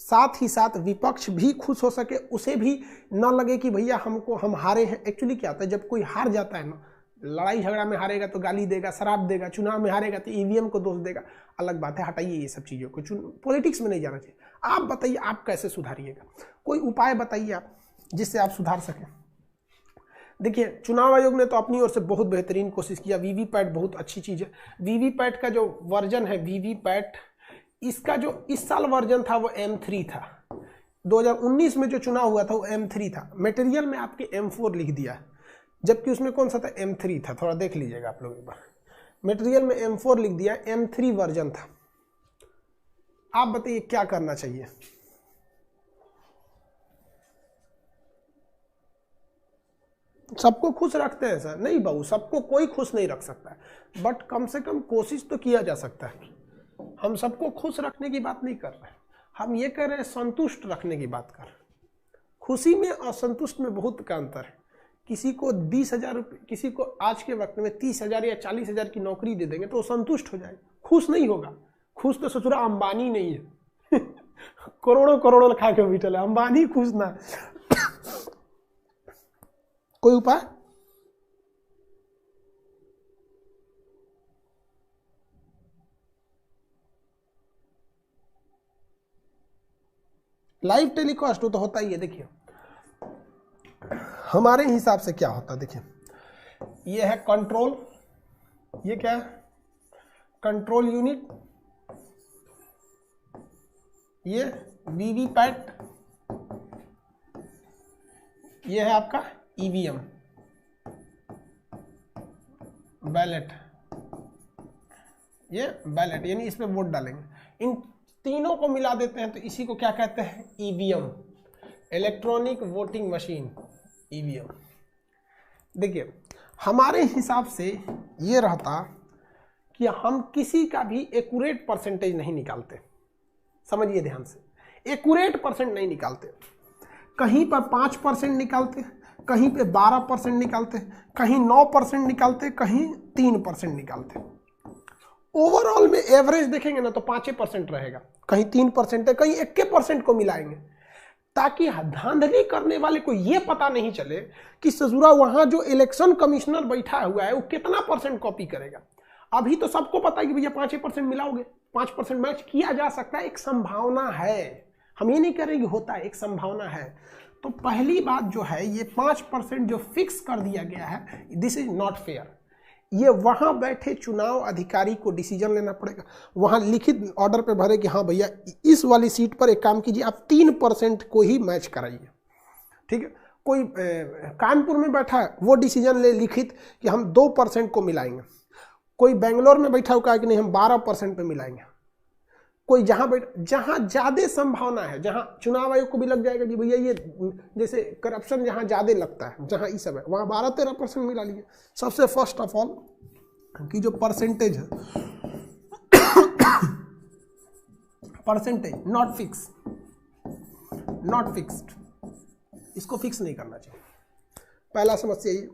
साथ ही साथ विपक्ष भी खुश हो सके, उसे भी न लगे कि भैया हम हारे हैं। एक्चुअली क्या होता है, जब कोई हार जाता है ना, लड़ाई झगड़ा में हारेगा तो गाली देगा, शराब देगा, चुनाव में हारेगा तो ईवीएम को दोष देगा, अलग बात है, हटाइए ये सब चीज़ों को, पॉलिटिक्स में नहीं जाना चाहिए। आप बताइए आप कैसे सुधारिएगा, कोई उपाय बताइए आप जिससे आप सुधार सकें। देखिए चुनाव आयोग ने तो अपनी ओर से बहुत बेहतरीन कोशिश किया, वीवीपैट बहुत अच्छी चीज़ है। वीवीपैट का जो वर्जन है वीवीपैट, इसका जो इस साल वर्जन था वो M3 था, 2019 में जो चुनाव हुआ था वो M3 था, मटेरियल में आपके M4 लिख दिया है, जबकि उसमें कौन सा था, M3 था। थोड़ा देख लीजिएगा आप लोग एक बार, मटेरियल में M4 लिख दिया, M3 वर्जन था। आप बताइए क्या करना चाहिए। सबको खुश रखते हैं सर? नहीं बाबू, सबको कोई खुश नहीं रख सकता है, बट कम से कम कोशिश तो किया जा सकता है। हम सबको खुश रखने की बात नहीं कर रहे हैं, हम ये कर रहे हैं संतुष्ट रखने की बात कर रहे हैं। खुशी में और संतुष्ट में बहुत का अंतर है। किसी को 20,000 रुपये, किसी को आज के वक्त में 30,000 या 40,000 की नौकरी दे देंगे तो वो संतुष्ट हो जाएगा, खुश नहीं होगा। खुश तो ससुरा अंबानी नहीं है करोड़ों करोड़ों खा के बैठल है, अंबानी खुश ना। कोई उपाय? लाइव टेलीकास्ट तो होता ही है। देखिए हमारे हिसाब से क्या होता है, देखिए ये है कंट्रोल, ये क्या है, कंट्रोल यूनिट, ये वीवीपैट, ये है आपका ईवीएम, बैलेट, ये बैलेट यानी इसमें वोट डालेंगे। इन तीनों को मिला देते हैं तो इसी को क्या कहते हैं, EVM, electronic voting machine, EVM. देखिए हमारे हिसाब से ये रहता कि हम किसी का भी एक्यूरेट परसेंटेज नहीं निकालते, समझिए ध्यान से, एक्यूरेट परसेंट नहीं निकालते। कहीं पर 5% निकालते, कहीं पे 12% निकालते, कहीं 9% निकालते, कहीं 3% निकालते। ओवरऑल में एवरेज देखेंगे ना तो 5% रहेगा, कहीं 3% है, कहीं 1% को मिलाएंगे, ताकि धांधली करने वाले को ये पता नहीं चले कि ससुरा वहां जो इलेक्शन कमिश्नर बैठा हुआ है वो कितना % कॉपी करेगा। अभी तो सबको पता है कि भैया 5% मिलाओगे, 5% मैच किया जा सकता है, एक संभावना है, हम ये नहीं करेंगे होता है, एक संभावना है। तो पहली बात जो है, ये 5% जो फिक्स कर दिया गया है, दिस इज नॉट फेयर। ये वहां बैठे चुनाव अधिकारी को डिसीजन लेना पड़ेगा, वहां लिखित ऑर्डर पे भरे कि हाँ भैया इस वाली सीट पर एक काम कीजिए, आप 3% को ही मैच कराइए, ठीक है। कोई कानपुर में बैठा है, वो डिसीजन ले लिखित कि हम 2% को मिलाएंगे। कोई बेंगलोर में बैठा हुआ है कि नहीं हम 12% पे मिलाएंगे। कोई जहां ज्यादा संभावना है, जहां चुनाव आयोग को भी लग जाएगा कि भैया ये जैसे करप्शन जहां ज्यादा लगता है, जहां ये सब है, वहां 12-13% मिला लीजिए। सबसे फर्स्ट ऑफ ऑल कि जो परसेंटेज है, percentage not fix, not fixed, इसको फिक्स नहीं करना चाहिए, पहला समस्या ये।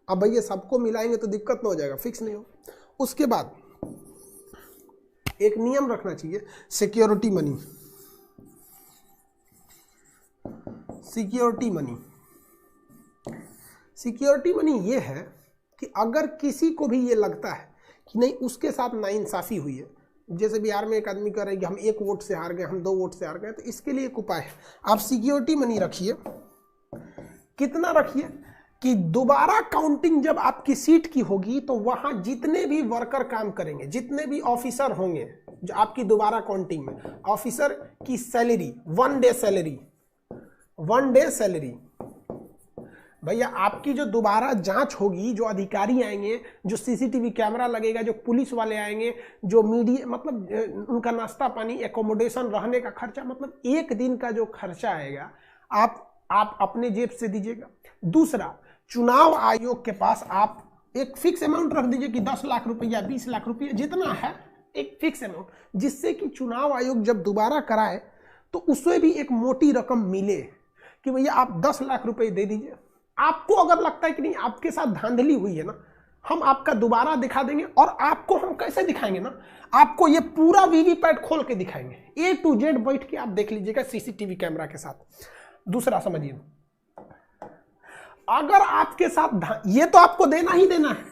अब भैया सबको मिलाएंगे तो दिक्कत ना हो जाएगा, फिक्स नहीं हो। उसके बाद एक नियम रखना चाहिए, security money, security money. Security money ये है कि अगर किसी को भी ये लगता है कि नहीं उसके साथ नाइंसाफी हुई है, जैसे बिहार में एक आदमी कह रहे हैं कि हम 1 वोट से हार गए, हम 2 वोट से हार गए, तो इसके लिए एक उपाय है, आप सिक्योरिटी मनी रखिए। कितना रखिए कि दोबारा काउंटिंग जब आपकी सीट की होगी तो वहां जितने भी वर्कर काम करेंगे, जितने भी ऑफिसर होंगे जो आपकी दोबारा काउंटिंग में, ऑफिसर की salary 1 day salary, 1 day salary, भैया आपकी जो दोबारा जांच होगी, जो अधिकारी आएंगे, जो सीसीटीवी कैमरा लगेगा, जो पुलिस वाले आएंगे, जो मीडिया, मतलब उनका नाश्ता पानी, एकोमोडेशन, रहने का खर्चा, मतलब 1 दिन का जो खर्चा आएगा आप अपने जेब से दीजिएगा। दूसरा, चुनाव आयोग के पास आप एक फिक्स अमाउंट रख दीजिए कि 10 लाख रुपया 20 लाख रुपया जितना है, एक फिक्स अमाउंट, जिससे कि चुनाव आयोग जब दोबारा कराए तो उसमें भी एक मोटी रकम मिले कि भैया आप 10 लाख रुपए दे दीजिए। आपको अगर लगता है कि नहीं आपके साथ धांधली हुई है ना, हम आपका दोबारा दिखा देंगे। और आपको हम कैसे दिखाएंगे ना, आपको ये पूरा वीवीपैट खोल के दिखाएंगे, A to Z बैठ के आप देख लीजिएगा सीसीटीवी कैमरा के साथ। दूसरा समझिए, अगर आपके साथ ये तो आपको देना ही देना है,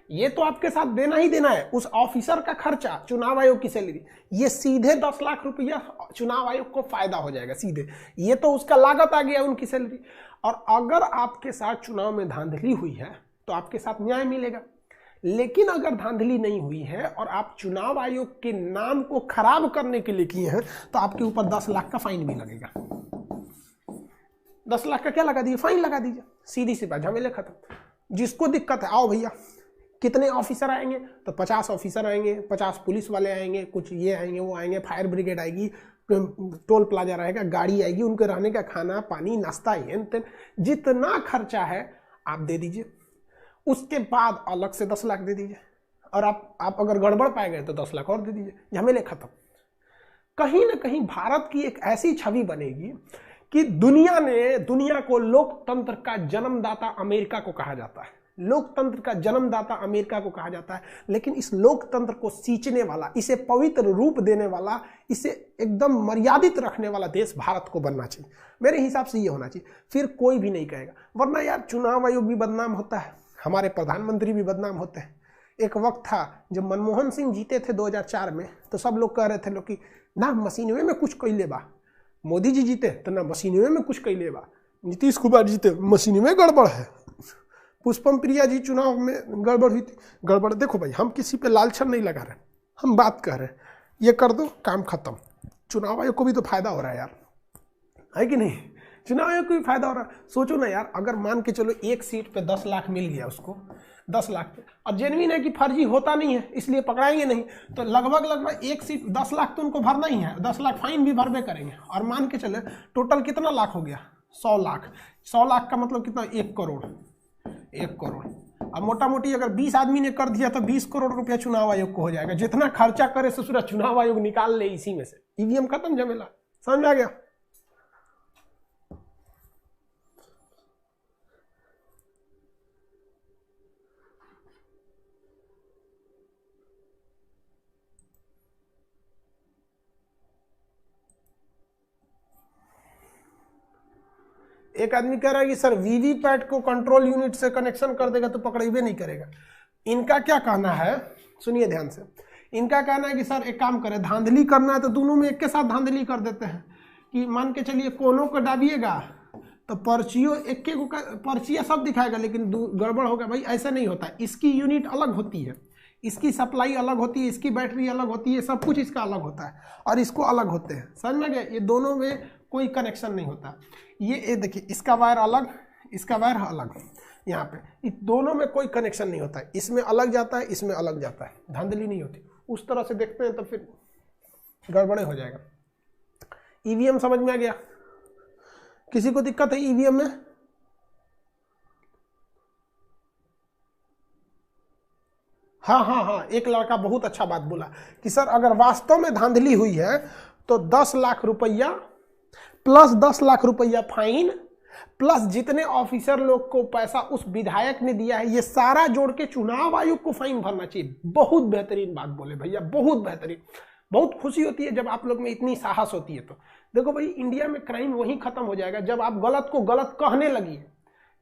ये तो आपके साथ देना ही देना है, उस ऑफिसर का खर्चा, चुनाव आयोग की सैलरी, ये सीधे 10 लाख रुपया चुनाव आयोग को फायदा हो जाएगा सीधे, ये तो उसका लागत आ गया उनकी सैलरी। और अगर आपके साथ चुनाव में धांधली हुई है तो आपके साथ न्याय मिलेगा। लेकिन अगर धांधली नहीं हुई है और आप चुनाव आयोग के नाम को खराब करने के लिए किए हैं तो आपके ऊपर 10 लाख का फाइन भी लगेगा। 10 लाख का क्या लगा दीजिए, फाइन लगा दीजिए, सीधी सी बात, झमेले खत्म। जिसको दिक्कत है आओ भैया, कितने ऑफिसर आएंगे तो 50 ऑफिसर आएंगे, 50 पुलिस वाले आएंगे, कुछ ये आएंगे वो आएंगे, फायर ब्रिगेड आएगी, टोल प्लाजा रहेगा, गाड़ी आएगी, उनके रहने का खाना पानी नाश्ता, ये जितना खर्चा है आप दे दीजिए। उसके बाद अलग से 10 लाख दे दीजिए। और आप अगर गड़बड़ पाए गए तो 10 लाख और दे दीजिए, झमेले खत्म। कहीं ना कहीं भारत की एक ऐसी छवि बनेगी कि दुनिया को लोकतंत्र का जन्मदाता अमेरिका को कहा जाता है, लोकतंत्र का जन्मदाता अमेरिका को कहा जाता है। लेकिन इस लोकतंत्र को सींचने वाला, इसे पवित्र रूप देने वाला, इसे एकदम मर्यादित रखने वाला देश भारत को बनना चाहिए। मेरे हिसाब से ये होना चाहिए, फिर कोई भी नहीं कहेगा। वरना यार चुनाव आयोग भी बदनाम होता है, हमारे प्रधानमंत्री भी बदनाम होते हैं। एक वक्त था जब मनमोहन सिंह जीते थे 2004 में, तो सब लोग कह रहे थे लोग कि ना मशीनवे में कुछ कैले बा। मोदी जी जीते तो ना मशीनवे में कुछ कैले बा। नीतीश कुमार जीते मशीनवे गड़बड़ है। पुष्पम प्रिया जी चुनाव में गड़बड़ हुई थी, गड़बड़। देखो भाई, हम किसी पे लालछन नहीं लगा रहे, हम बात कर रहे हैं, ये कर दो काम खत्म। चुनाव आयोग को भी तो फायदा हो रहा है यार, है कि नहीं? चुनाव आयोग को भी फायदा हो रहा है। सोचो ना यार, अगर मान के चलो एक सीट पे 10 लाख मिल गया उसको, 10 लाख पे, और जेन्युइन है कि फर्जी होता नहीं है इसलिए पकड़ाएंगे नहीं, तो लगभग एक सीट 10 लाख तो उनको भरना ही है, 10 लाख फाइन भी भरबे करेंगे। और मान के चले टोटल कितना लाख हो गया, 100 लाख। 100 लाख का मतलब कितना, 1 करोड़। 1 करोड़। अब मोटा मोटी अगर 20 आदमी ने कर दिया तो 20 करोड़ रुपया चुनाव आयोग को हो जाएगा। जितना खर्चा करे ससुरा चुनाव आयोग निकाल ले इसी में से, ईवीएम खत्म, झमेला। समझ में आ गया? एक आदमी कह रहा है कि सर वीवीपैट को कंट्रोल यूनिट से कनेक्शन कर देगा तो पकड़ेबे नहीं करेगा। इनका क्या कहना है, सुनिए ध्यान से। इनका कहना है कि सर एक काम करें, धांधली करना है तो दोनों में एक के साथ धांधली कर देते हैं। कि मान के चलिए कोनों को दाबिएगा तो पर्चियों एक के को पर्चियाँ सब दिखाएगा लेकिन गड़बड़ होगा। भाई ऐसा नहीं होता, इसकी यूनिट अलग होती है, इसकी सप्लाई अलग होती है, इसकी बैटरी अलग होती है, सब कुछ इसका अलग होता है और इसको अलग होते हैं। समझ में गया? ये दोनों में कोई कनेक्शन नहीं होता। ये देखिए, इसका वायर अलग, इसका वायर अलग, यहाँ पे इन दोनों में कोई कनेक्शन नहीं होता है। इसमें अलग जाता है, इसमें अलग जाता है, धांधली नहीं होती। उस तरह से देखते हैं तो फिर गड़बड़े हो जाएगा। ईवीएम समझ में आ गया? किसी को दिक्कत है ईवीएम में? हाँ, एक लड़का बहुत अच्छा बात बोला कि सर अगर वास्तव में धांधली हुई है तो 10 लाख रुपया प्लस 10 लाख रुपया फाइन प्लस जितने ऑफिसर लोग को पैसा उस विधायक ने दिया है, ये सारा जोड़ के चुनाव आयोग को फाइन भरना चाहिए। बहुत बेहतरीन बात बोले भैया, बहुत बेहतरीन। बहुत खुशी होती है जब आप लोग में इतनी साहस होती है। तो देखो भाई, इंडिया में क्राइम वहीं खत्म हो जाएगा जब आप गलत को गलत कहने लगी।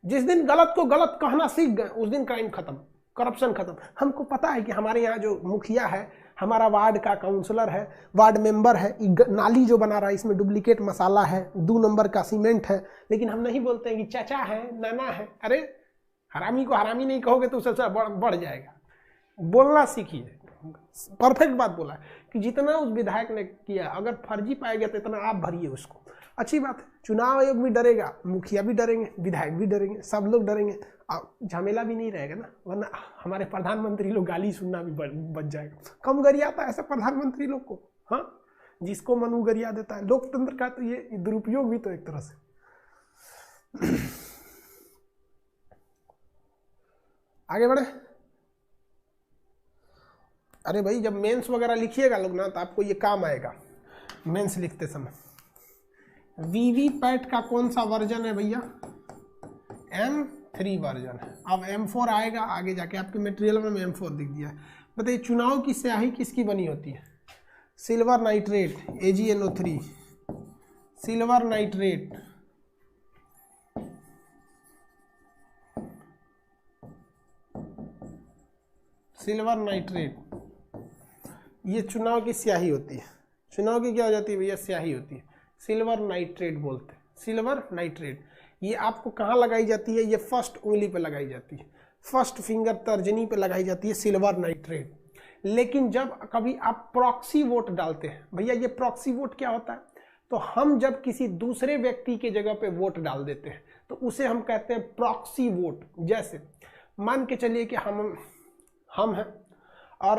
जिस दिन गलत को गलत कहना सीख गए उस दिन क्राइम खत्म, करप्शन खत्म। हमको पता है कि हमारे यहाँ जो मुखिया है, हमारा वार्ड का काउंसलर है, वार्ड मेंबर है, नाली जो बना रहा है इसमें डुप्लीकेट मसाला है, 2 नंबर का सीमेंट है, लेकिन हम नहीं बोलते हैं कि चाचा है, नाना है। अरे हरामी को हरामी नहीं कहोगे तो उससे बढ़ जाएगा। बोलना सीखिए। परफेक्ट बात बोला कि जितना उस विधायक ने किया, अगर फर्जी पाएगा तो इतना आप भरिए उसको। अच्छी बात है, चुनाव आयोग भी डरेगा, मुखिया भी डरेंगे, विधायक भी डरेंगे, सब लोग डरेंगे, झमेला भी नहीं रहेगा ना। वरना हमारे प्रधानमंत्री लोग गाली सुनना भी बच जाएगा। कम गरियाता है ऐसा प्रधानमंत्री लोग को, हाँ, जिसको मन गरिया देता है। लोकतंत्र का तो ये दुरुपयोग भी तो एक तरह से। आगे बढ़े। अरे भाई जब मेंस वगैरह लिखिएगा लोग ना तो आपको ये काम आएगा मेंस लिखते समय। वीवीपैट का कौन सा वर्जन है भैया? M3 वर्जन है। अब M4 आएगा आगे जाके, आपके मटेरियल में M4 दिख दिया है। बताइए चुनाव की स्याही किसकी बनी होती है? Silver nitrate AgNO3, silver nitrate, silver nitrate, ये चुनाव की स्याही होती है। चुनाव की क्या हो जाती है भैया? स्याही होती है, सिल्वर नाइट्रेट बोलते हैं। सिल्वर नाइट्रेट ये आपको कहाँ लगाई जाती है? ये फर्स्ट उंगली पे लगाई जाती है, फर्स्ट फिंगर तर्जनी पे लगाई जाती है सिल्वर नाइट्रेट। लेकिन जब कभी आप प्रॉक्सी वोट डालते हैं, भैया ये प्रॉक्सी वोट क्या होता है? तो हम जब किसी दूसरे व्यक्ति के जगह पे वोट डाल देते हैं तो उसे हम कहते हैं प्रॉक्सी वोट। जैसे मान के चलिए कि हम हैं और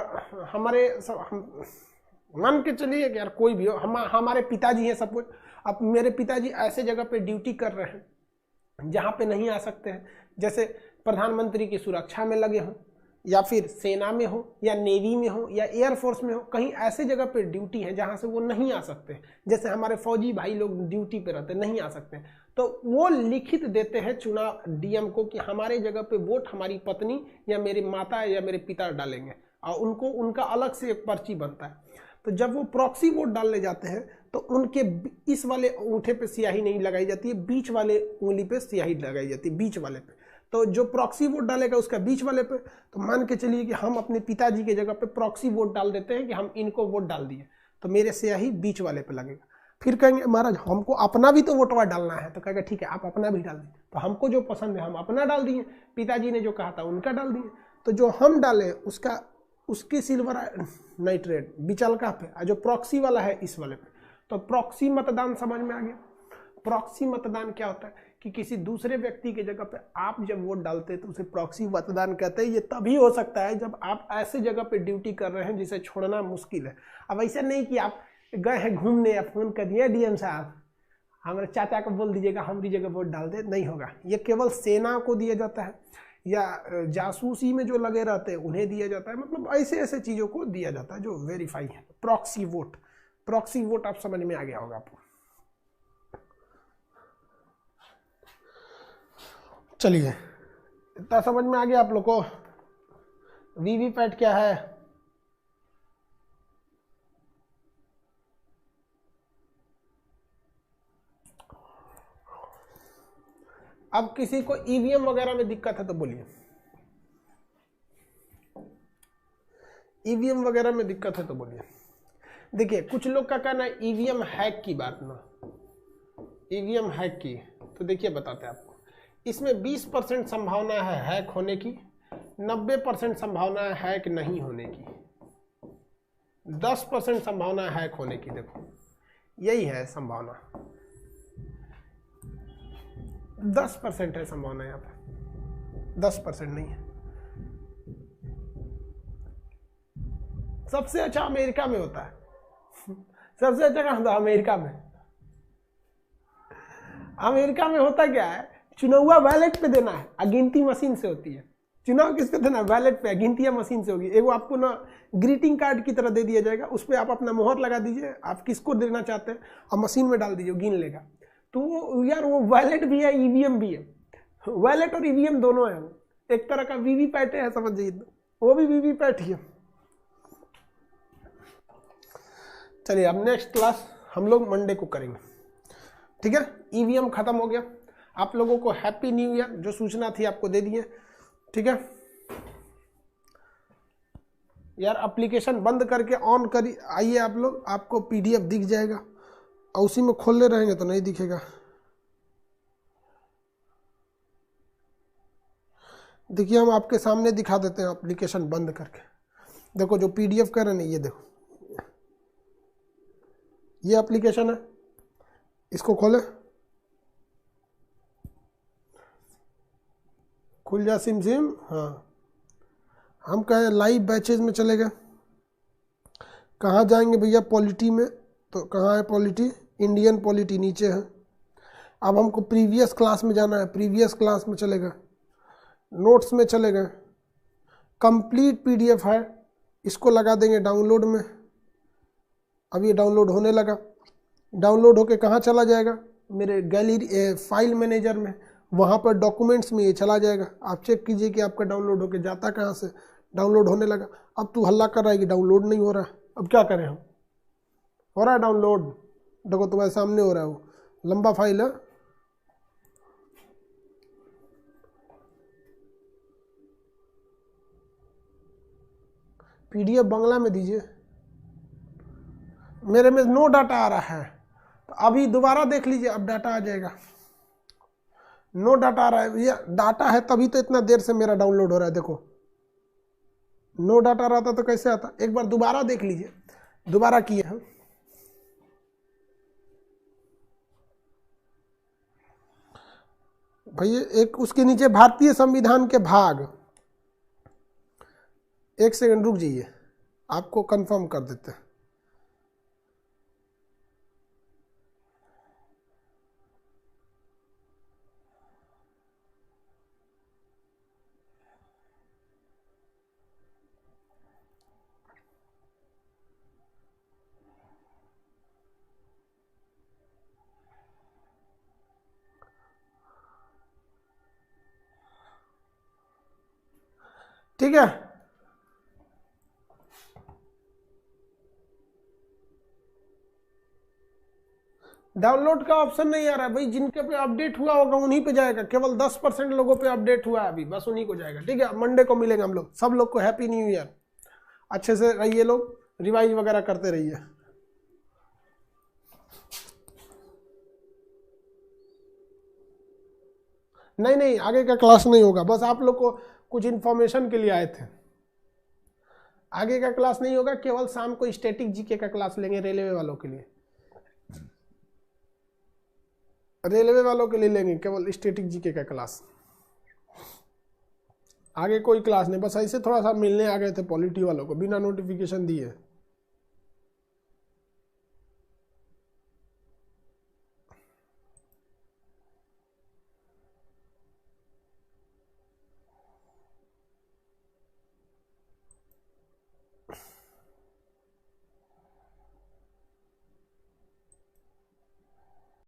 मान के चलिए कि यार कोई भी हो, हमारे पिताजी हैं सब कुछ। अब मेरे पिताजी ऐसे जगह पे ड्यूटी कर रहे हैं जहाँ पे नहीं आ सकते हैं, जैसे प्रधानमंत्री की सुरक्षा में लगे हों, या फिर सेना में हो, या नेवी में हो, या एयरफोर्स में हो, कहीं ऐसे जगह पे ड्यूटी है जहाँ से वो नहीं आ सकते। जैसे हमारे फौजी भाई लोग ड्यूटी पे रहते नहीं आ सकते, तो वो लिखित देते हैं चुनाव डीएम को कि हमारे जगह पे वोट हमारी पत्नी या मेरी माता या मेरे पिता डालेंगे, और उनको उनका अलग से एक पर्ची बनता है। तो जब वो प्रॉक्सी वोट डालने जाते हैं तो उनके इस वाले अंगूठे पे स्याही नहीं लगाई जाती है, बीच वाले उंगली पे स्याही लगाई जाती है, बीच वाले पे। तो जो प्रॉक्सी वोट डालेगा उसका बीच वाले पे। तो मान के चलिए कि हम अपने पिताजी के जगह पे प्रॉक्सी वोट डाल देते हैं कि हम इनको वोट डाल दिए, तो मेरे स्याही बीच वाले पे लगेगा। फिर कहेंगे महाराज हमको अपना भी तो वोटवा डालना है, तो कहेगा ठीक है आप अपना भी डाल दीजिए। तो हमको जो पसंद है हम अपना डाल दिए, पिताजी ने जो कहा था उनका डाल दिए। तो जो हम डाले उसकी सिल्वर नाइट्रेट बिचलका पे, और जो प्रॉक्सी वाला है इस वाले पे। तो प्रॉक्सी मतदान समझ में आ गया। प्रॉक्सी मतदान क्या होता है कि किसी दूसरे व्यक्ति के जगह पे आप जब वोट डालते हैं तो उसे प्रॉक्सी मतदान कहते हैं। ये तभी हो सकता है जब आप ऐसे जगह पे ड्यूटी कर रहे हैं जिसे छोड़ना मुश्किल है। अब ऐसा नहीं कि आप गए हैं घूमने या फोन कर दिए डीएम साहब हमारे चाचा को बोल दीजिएगा हमारी जगह वोट डाल दे, नहीं होगा। ये केवल सेना को दिया जाता है, या जासूसी में जो लगे रहते हैं उन्हें दिया जाता है। मतलब ऐसे ऐसे चीज़ों को दिया जाता है जो वेरीफाई है। प्रॉक्सी वोट, प्रॉक्सी वोट आप समझ में आ गया होगा आपको। चलिए इतना समझ में आ गया आप लोग को वीवीपैट क्या है। अब किसी को ईवीएम वगैरह में दिक्कत है तो बोलिए। ईवीएम वगैरह में दिक्कत है तो बोलिए। देखिए कुछ लोग का कहना है ईवीएम हैक की बात ना, ईवीएम हैक की। तो देखिए बताते हैं आपको, इसमें 20% संभावना है हैक होने की, 90% संभावना है हैक नहीं होने की, 10% संभावना है हैक होने की। देखो यही है संभावना, 10% है संभावना यहाँ पे, 10% नहीं है। सबसे अच्छा अमेरिका में होता है। सबसे अच्छा कहाँ होता है? अमेरिका में। अमेरिका में होता क्या है, चुनाव बैलेट पे देना है, अगिनती मशीन से होती है। चुनाव किस पे देना है? बैलेट पे, गिनती मशीन से होगी। एगो आपको ना ग्रीटिंग कार्ड की तरह दे दिया जाएगा, उस पर आप अपना मोहर लगा दीजिए, आप किसको देना चाहते हैं और मशीन में डाल दीजिए, गिन लेगा। तो यार वो वैलेट भी है ईवीएम भी है, वैलेट और ईवीएम दोनों है। एक तरह का वीवीपैट है समझ जाइए, वो भी वीवीपैट ही है। चलिए अब नेक्स्ट क्लास हम लोग मंडे को करेंगे, ठीक है। ईवीएम खत्म हो गया, आप लोगों को हैप्पी न्यू ईयर। जो सूचना थी आपको दे दिए, ठीक है यार। एप्लीकेशन बंद करके ऑन करिए, आइए आप लोग, आपको पीडीएफ दिख जाएगा और उसी में खोलने रहेंगे तो नहीं दिखेगा। देखिए हम आपके सामने दिखा देते हैं एप्लीकेशन बंद करके। देखो जो पीडीएफ कर रहे हैं ये देखो, ये एप्लीकेशन है, इसको खोले, खुल जा सिम सिम। हाँ हम कहें लाइव बैचेज में चले गए, कहाँ जाएंगे भैया? पॉलिटी में। तो कहाँ है पॉलिटी? इंडियन पॉलिटी नीचे है। अब हमको प्रीवियस क्लास में जाना है, प्रीवियस क्लास में चले गए, नोट्स में चले गए, कंप्लीट पीडीएफ है, इसको लगा देंगे डाउनलोड में। अब ये डाउनलोड होने लगा, डाउनलोड होके कहाँ चला जाएगा, मेरे गैलरी फाइल मैनेजर में, वहाँ पर डॉक्यूमेंट्स में ये चला जाएगा। आप चेक कीजिए कि आपका डाउनलोड होके जाता कहाँ से। डाउनलोड होने लगा। अब तू हल्ला कर रहा है कि डाउनलोड नहीं हो रहा है, अब क्या करें हम, हो रहा है डाउनलोड, देखो तुम्हारे सामने हो रहा है, वो लंबा फाइल है। पीडीएफ बांग्ला में दीजिए, मेरे में नो डाटा आ रहा है, तो अभी दोबारा देख लीजिए, अब डाटा आ जाएगा। नो डाटा आ रहा है, ये डाटा है तभी तो इतना देर से मेरा डाउनलोड हो रहा है। देखो नो डाटा रहता तो कैसे आता, एक बार दोबारा देख लीजिए, दोबारा किए हम। भैया एक उसके नीचे भारतीय संविधान के भाग, एक सेकंड रुक जाइए, आपको कंफर्म कर देते हैं। ठीक है, डाउनलोड का ऑप्शन नहीं आ रहा है भाई, जिनके पे अपडेट हुआ होगा उन्हीं पे जाएगा, केवल 10% लोगों पे अपडेट हुआ है अभी, बस उन्हीं को जाएगा। ठीक है, मंडे को मिलेंगे हम लोग। सब लोग को हैप्पी न्यू ईयर, अच्छे से रहिए लोग, रिवाइज वगैरह करते रहिए। नहीं नहीं, आगे का क्लास नहीं होगा, बस आप लोग को कुछ इन्फॉर्मेशन के लिए आए थे। आगे का क्लास नहीं होगा, केवल शाम को स्टैटिक जीके का क्लास लेंगे रेलवे वालों के लिए, रेलवे वालों के लिए लेंगे केवल स्टैटिक जीके का क्लास। आगे कोई क्लास नहीं, बस ऐसे थोड़ा सा मिलने आ गए थे पॉलिटी वालों को बिना नोटिफिकेशन दिए।